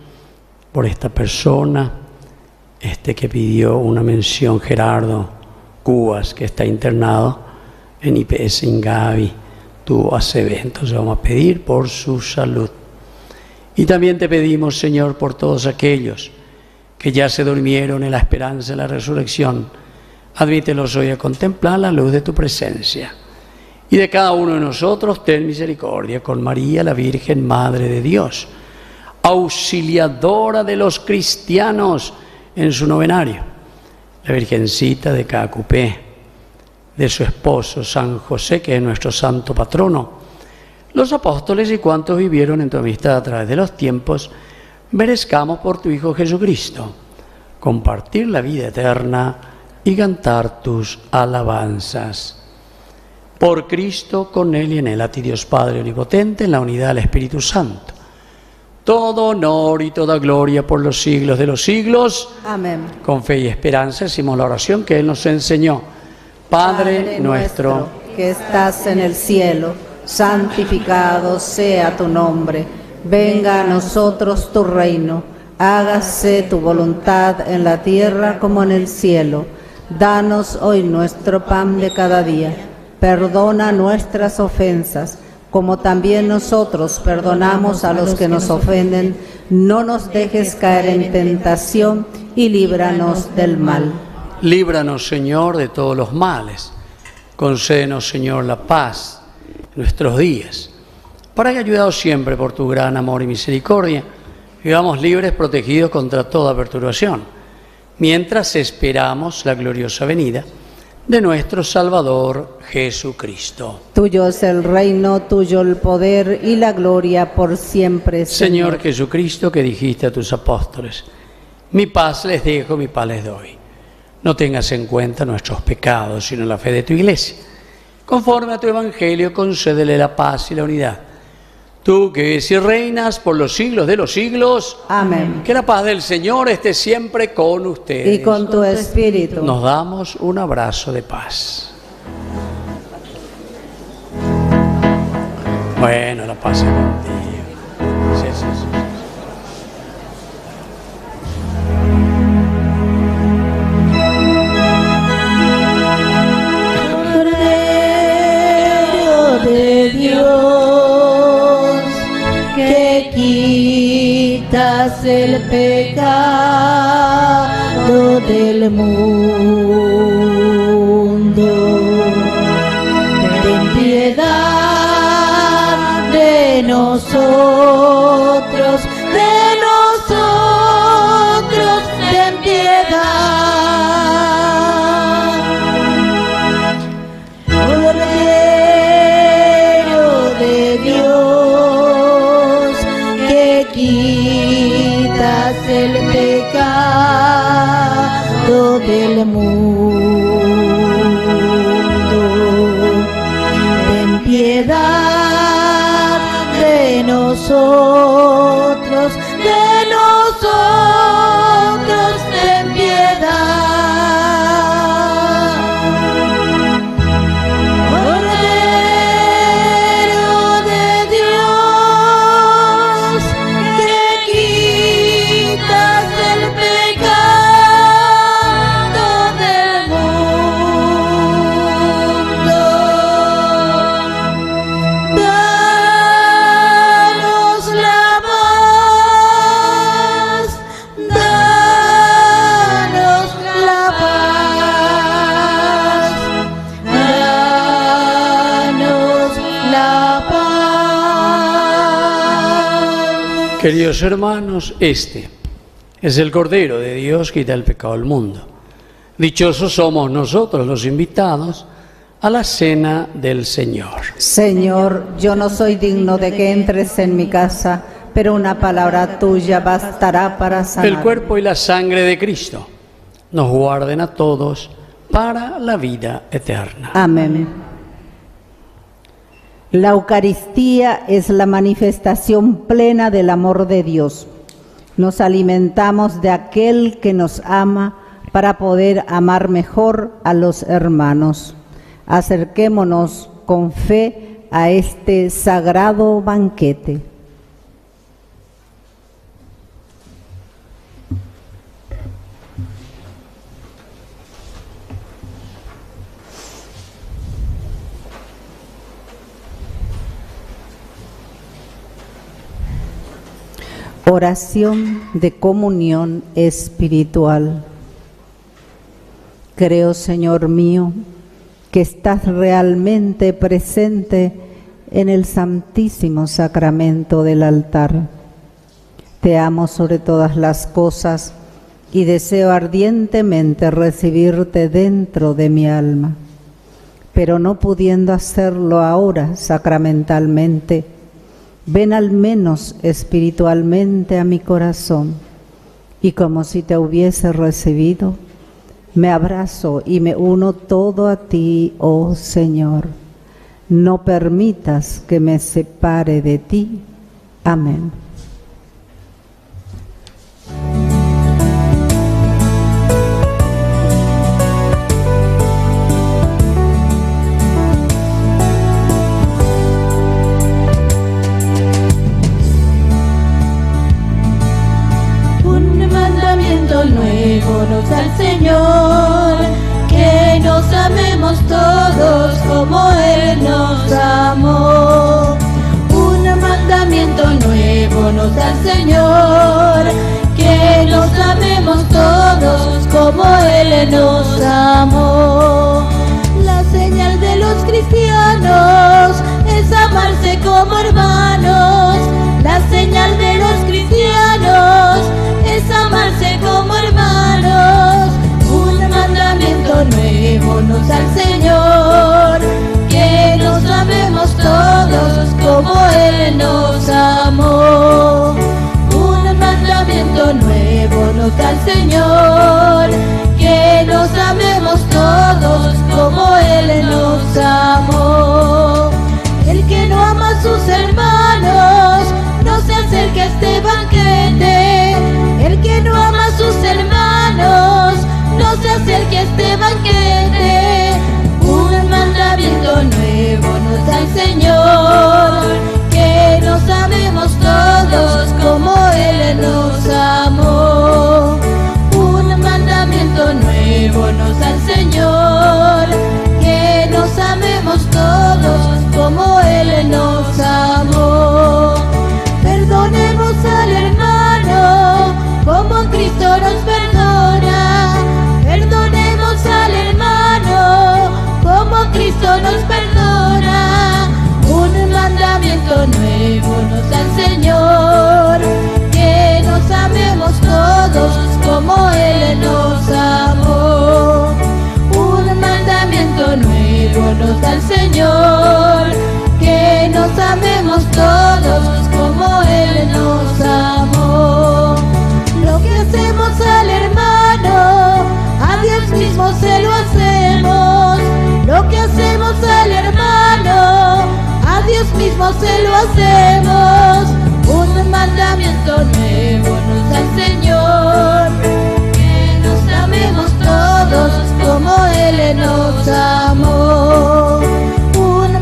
por esta persona, que pidió una mención, Gerardo Cubas, que está internado en IPS Ingavi, tuvo ACV. Entonces vamos a pedir por su salud. Y también te pedimos, Señor, por todos aquellos que ya se durmieron en la esperanza de la resurrección. Admítelos hoy a contemplar la luz de tu presencia. Y de cada uno de nosotros ten misericordia con María, la Virgen Madre de Dios, auxiliadora de los cristianos en su novenario, la Virgencita de Cacupé, de su esposo San José, que es nuestro santo patrono, los apóstoles y cuantos vivieron en tu amistad a través de los tiempos, merezcamos por tu Hijo Jesucristo compartir la vida eterna y cantar tus alabanzas. Por Cristo, con Él y en Él, a ti Dios Padre Omnipotente, en la unidad del Espíritu Santo, todo honor y toda gloria por los siglos de los siglos. Amén. Con fe y esperanza decimos la oración que Él nos enseñó. Padre nuestro, que estás en el cielo, santificado sea tu nombre. Venga a nosotros tu reino. Hágase tu voluntad en la tierra como en el cielo. Danos hoy nuestro pan de cada día. Perdona nuestras ofensas, como también nosotros perdonamos a los que nos ofenden. No nos dejes caer en tentación y líbranos del mal. Líbranos, Señor, de todos los males. Concédenos, Señor, la paz en nuestros días, para que, ayudados siempre por tu gran amor y misericordia, vivamos libres, protegidos contra toda perturbación, mientras esperamos la gloriosa venida de nuestro Salvador Jesucristo. Tuyo es el reino, tuyo el poder y la gloria por siempre, Señor Jesucristo, que dijiste a tus apóstoles: mi paz les dejo, mi paz les doy. No tengas en cuenta nuestros pecados, sino la fe de tu Iglesia. Conforme a tu Evangelio, concédele la paz y la unidad. Tú que vives y reinas por los siglos de los siglos. Amén. Que la paz del Señor esté siempre con ustedes. Y con tu espíritu. Nos damos un abrazo de paz. Bueno, la paz es contigo. Sí, sí, sí. Cordero de Dios, que quitas el pecado del mundo, ten piedad de nosotros, ten piedad. Cordero de Dios, que quitas el pecado del mundo, ten piedad de nosotros, ten piedad. Cordero de Dios, que quitas el pecado del mundo, danos la paz, danos la paz, danos la paz. Queridos hermanos, este es el Cordero de Dios que quita el pecado del mundo. Dichosos somos nosotros los invitados a la cena del Señor. Señor, yo no soy digno de que entres en mi casa, pero una palabra tuya bastará para sanar. El cuerpo y la sangre de Cristo nos guarden a todos para la vida eterna. Amén. La Eucaristía es la manifestación plena del amor de Dios. Nos alimentamos de aquel que nos ama para poder amar mejor a los hermanos. Acerquémonos con fe a este sagrado banquete. Oración de comunión espiritual. Creo, Señor mío, que estás realmente presente en el santísimo sacramento del altar. Te amo sobre todas las cosas y deseo ardientemente recibirte dentro de mi alma. Pero no pudiendo hacerlo ahora sacramentalmente, ven al menos espiritualmente a mi corazón y como si te hubiese recibido, me abrazo y me uno todo a ti, oh Señor. No permitas que me separe de ti. Amén. Nuevo nos da el Señor, que nos amemos todos como Él nos amó. Un mandamiento nuevo nos da el Señor, que nos amemos todos como Él nos amó. La señal de los cristianos es amarse como hermanos. La señal de los cristianos es amarse como hermanos. Un mandamiento nuevo nos da el Señor, que nos amemos todos como Él nos amó. Un mandamiento nuevo nos da el Señor, que nos amemos todos como Él nos amó. El que no ama a sus hermanos no se acerque a este banquete. El que no ama a sus hermanos no se acerque a este banquete. Un mandamiento nuevo nos da el Señor, que nos amemos todos como Él nos amó. Un mandamiento nuevo nos da el Señor, que nos amemos todos como Él nos amó. Perdonemos al hermano como Cristo nos perdona. Perdonemos al hermano como Cristo nos perdona. Un mandamiento nuevo nos da el Señor, que nos amemos todos como Él nos amó. Un mandamiento nuevo nos da el Señor, que nos amemos todos como Él nos amó. Lo que hacemos al hermano, a Dios mismo se lo hacemos. Lo que hacemos al hermano, a Dios mismo se lo hacemos. Un mandamiento nuevo nos da el Señor, que nos amemos todos como Él nos amó. Un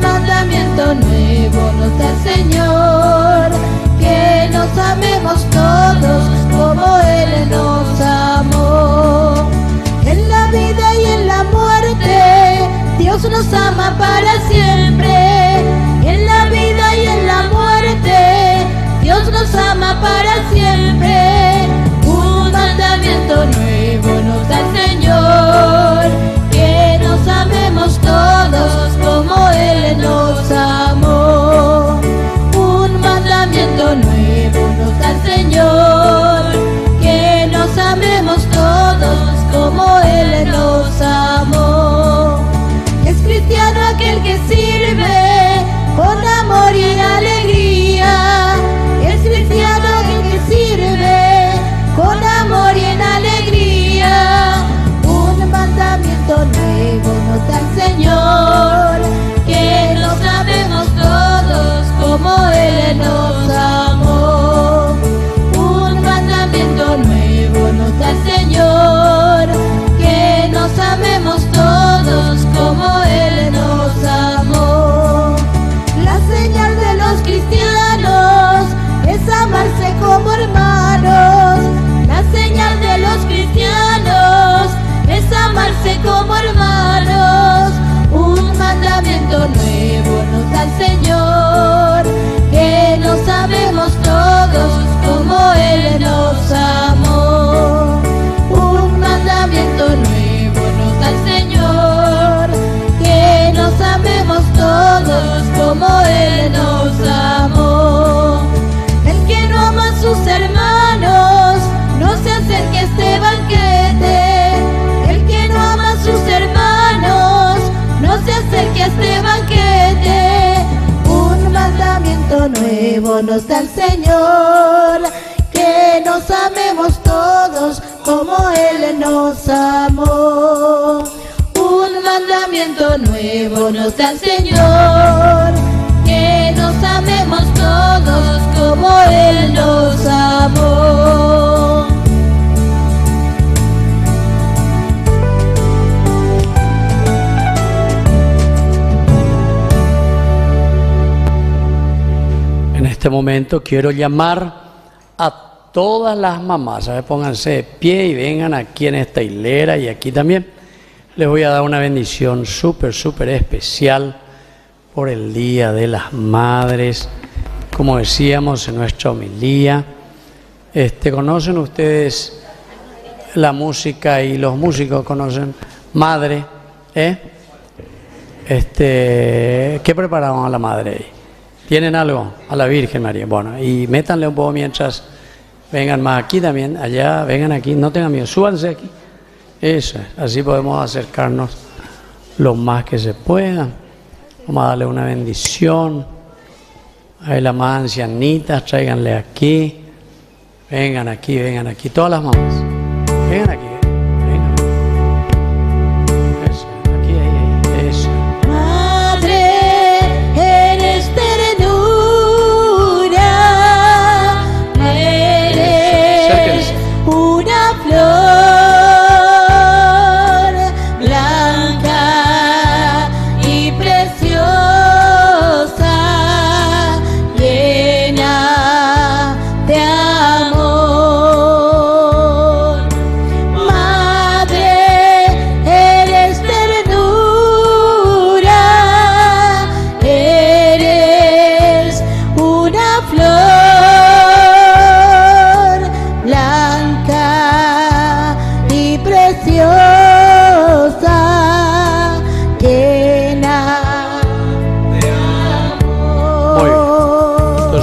nos da el Señor, que nos amemos todos como Él nos amó. Un mandamiento nuevo nos da el Señor, que nos amemos todos como Él nos amó. En este momento quiero llamar a todas las mamás. A ver, pónganse de pie y vengan aquí en esta hilera y aquí también. Les voy a dar una bendición súper especial por el Día de las Madres. Como decíamos en nuestra homilía, ¿conocen ustedes la música y los músicos conocen Madre? ¿Qué preparamos a la Madre ahí? ¿Tienen algo? A la Virgen María. Bueno, y métanle un poco mientras vengan más aquí también, allá, vengan aquí, no tengan miedo, súbanse aquí. Eso es, así podemos acercarnos lo más que se pueda. Vamos a darle una bendición. Ahí las más ancianitas, tráiganle aquí. Vengan aquí, todas las mamás. Vengan aquí.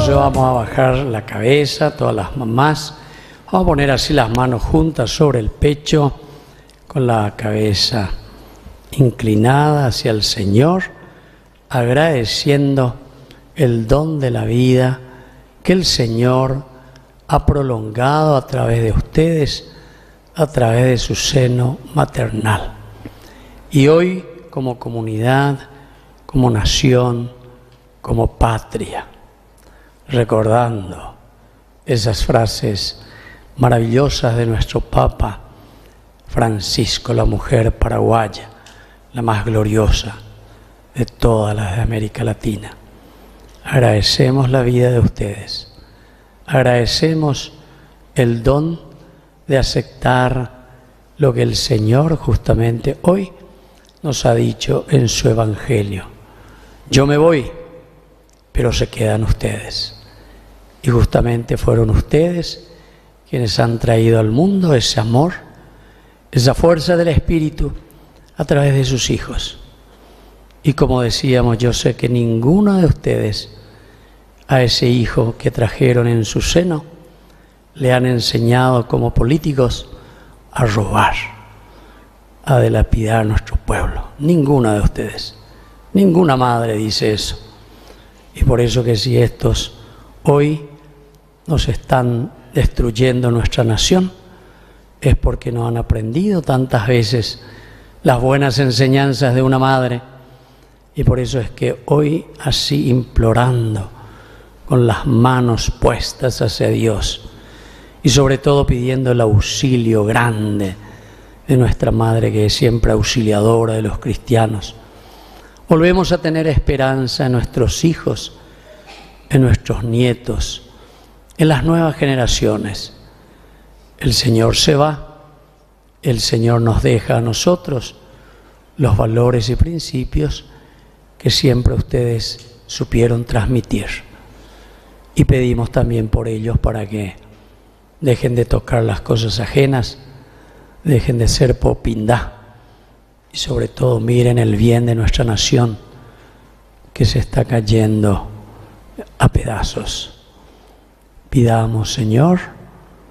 Vamos a bajar la cabeza, todas las mamás. Vamos a poner así las manos juntas sobre el pecho, con la cabeza inclinada hacia el Señor, agradeciendo el don de la vida que el Señor ha prolongado a través de ustedes, a través de su seno maternal. Y hoy, como comunidad, como nación, como patria, recordando esas frases maravillosas de nuestro Papa Francisco, la mujer paraguaya, la más gloriosa de todas las de América Latina. Agradecemos la vida de ustedes, agradecemos el don de aceptar lo que el Señor justamente hoy nos ha dicho en su Evangelio. Yo me voy, pero se quedan ustedes. Y justamente fueron ustedes quienes han traído al mundo ese amor, esa fuerza del Espíritu a través de sus hijos. Y como decíamos, yo sé que ninguno de ustedes a ese hijo que trajeron en su seno le han enseñado como políticos a robar, a dilapidar nuestro pueblo. Ninguna de ustedes, ninguna madre dice eso. Y por eso que si estos hoy nos están destruyendo nuestra nación, es porque no han aprendido tantas veces las buenas enseñanzas de una madre. Y por eso es que hoy, así implorando, con las manos puestas hacia Dios, y sobre todo pidiendo el auxilio grande de nuestra Madre, que es siempre auxiliadora de los cristianos, volvemos a tener esperanza en nuestros hijos, en nuestros nietos, en las nuevas generaciones. El Señor se va, el Señor nos deja a nosotros los valores y principios que siempre ustedes supieron transmitir. Y pedimos también por ellos para que dejen de tocar las cosas ajenas, dejen de ser popindá y sobre todo miren el bien de nuestra nación que se está cayendo a pedazos. Pidamos, Señor,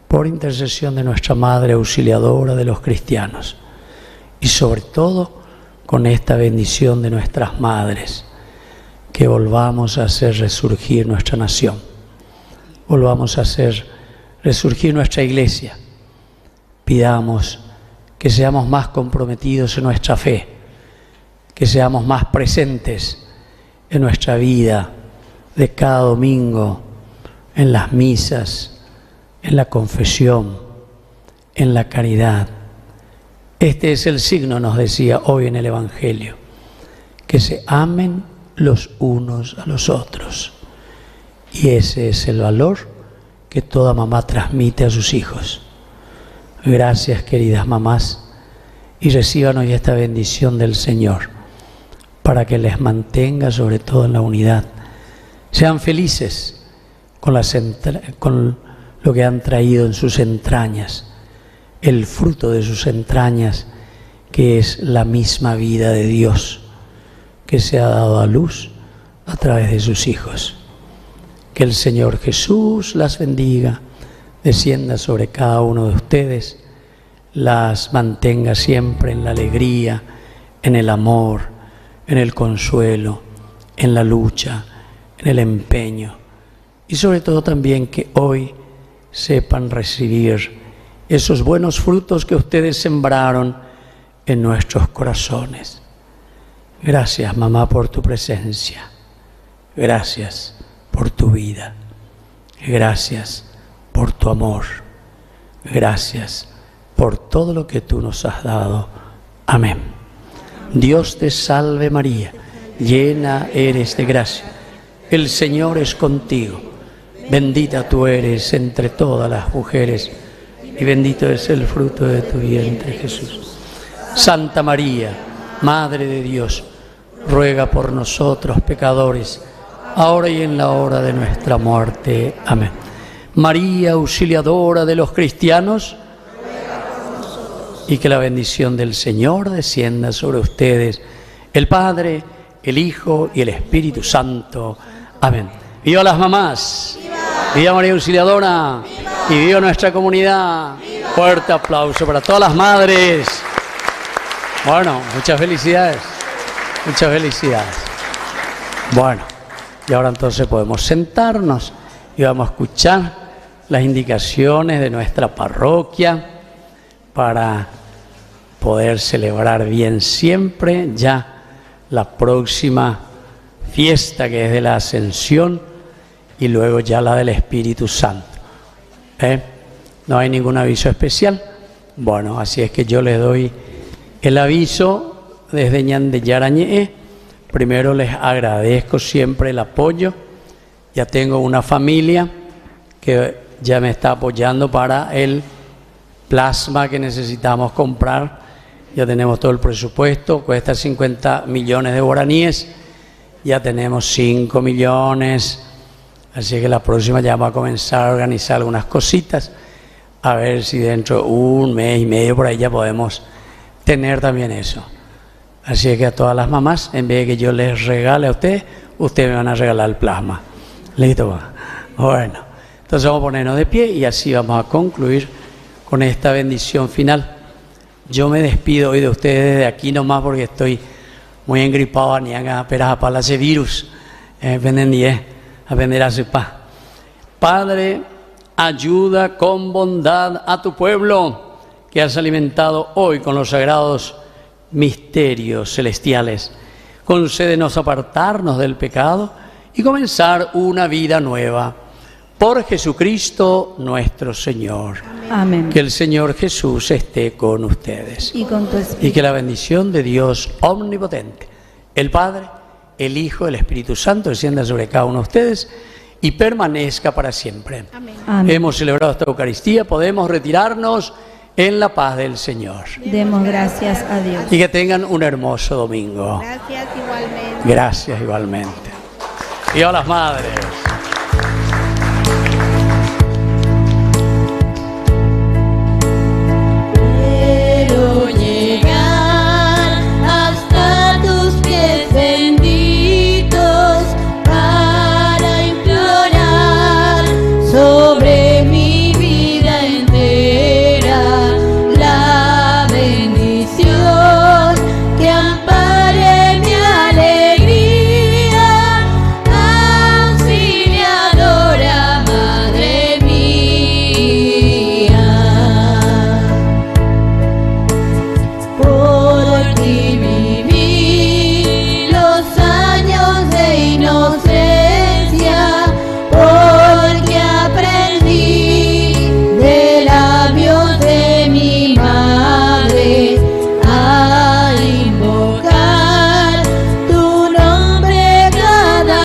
por intercesión de nuestra Madre Auxiliadora de los cristianos y sobre todo con esta bendición de nuestras madres, que volvamos a hacer resurgir nuestra nación. volvamos a hacer resurgir nuestra iglesia. Pidamos que seamos más comprometidos en nuestra fe, que seamos más presentes en nuestra vida de cada domingo, en las misas, en la confesión, en la caridad. Este es el signo, nos decía hoy en el Evangelio, que se amen los unos a los otros. Y ese es el valor que toda mamá transmite a sus hijos. Gracias, queridas mamás, y reciban hoy esta bendición del Señor para que les mantenga sobre todo en la unidad. Sean felices con lo que han traído en sus entrañas, el fruto de sus entrañas, que es la misma vida de Dios, que se ha dado a luz a través de sus hijos. Que el Señor Jesús las bendiga, descienda sobre cada uno de ustedes, las mantenga siempre en la alegría, en el amor, en el consuelo, en la lucha, en el empeño, y sobre todo también que hoy sepan recibir esos buenos frutos que ustedes sembraron en nuestros corazones. Gracias, mamá, por tu presencia. Gracias por tu vida. Gracias por tu amor. Gracias por todo lo que tú nos has dado. Amén. Dios te salve María, llena eres de gracia. El Señor es contigo. Bendita tú eres entre todas las mujeres y bendito es el fruto de tu vientre, Jesús. Santa María, Madre de Dios, ruega por nosotros pecadores, ahora y en la hora de nuestra muerte. Amén. María, auxiliadora de los cristianos, y que la bendición del Señor descienda sobre ustedes, el Padre, el Hijo y el Espíritu Santo. Amén. ¡Viva las mamás! ¡Viva María Auxiliadora! ¡Viva! ¡Y viva nuestra comunidad! ¡Viva! Fuerte aplauso para todas las madres. Bueno, muchas felicidades. Muchas felicidades. Bueno, y ahora entonces podemos sentarnos y vamos a escuchar las indicaciones de nuestra parroquia para poder celebrar bien siempre ya la próxima fiesta, que es de la Ascensión, y luego ya la del Espíritu Santo. No hay ningún aviso especial. Bueno, así es que yo les doy el aviso desde Ñande Yarañé. Primero les agradezco siempre el apoyo. Ya tengo una familia que ya me está apoyando para el plasma que necesitamos comprar. Ya tenemos todo el presupuesto, cuesta 50 millones de guaraníes, ya tenemos 5 millones, así que la próxima ya va a comenzar a organizar algunas cositas, a ver si dentro de un mes y medio por ahí ya podemos tener también eso. Así que a todas las mamás, en vez de que yo les regale a ustedes me van a regalar el plasma. ¿Listo? Bueno, entonces vamos a ponernos de pie y así vamos a concluir con esta bendición final. Yo me despido hoy de ustedes desde aquí nomás porque estoy muy engripado, ni haga peras para ese virus. Aprender a su paz. Padre, ayuda con bondad a tu pueblo que has alimentado hoy con los sagrados misterios celestiales. Concédenos apartarnos del pecado y comenzar una vida nueva. Por Jesucristo nuestro Señor. Amén. Que el Señor Jesús esté con ustedes. Y con tu espíritu. Y que la bendición de Dios omnipotente, el Padre, el Hijo, el Espíritu Santo, descienda sobre cada uno de ustedes y permanezca para siempre. Amén. Amén. Hemos celebrado esta Eucaristía, podemos retirarnos en la paz del Señor. Demos gracias a Dios. Y que tengan un hermoso domingo. Gracias igualmente. Gracias igualmente. Y a las madres.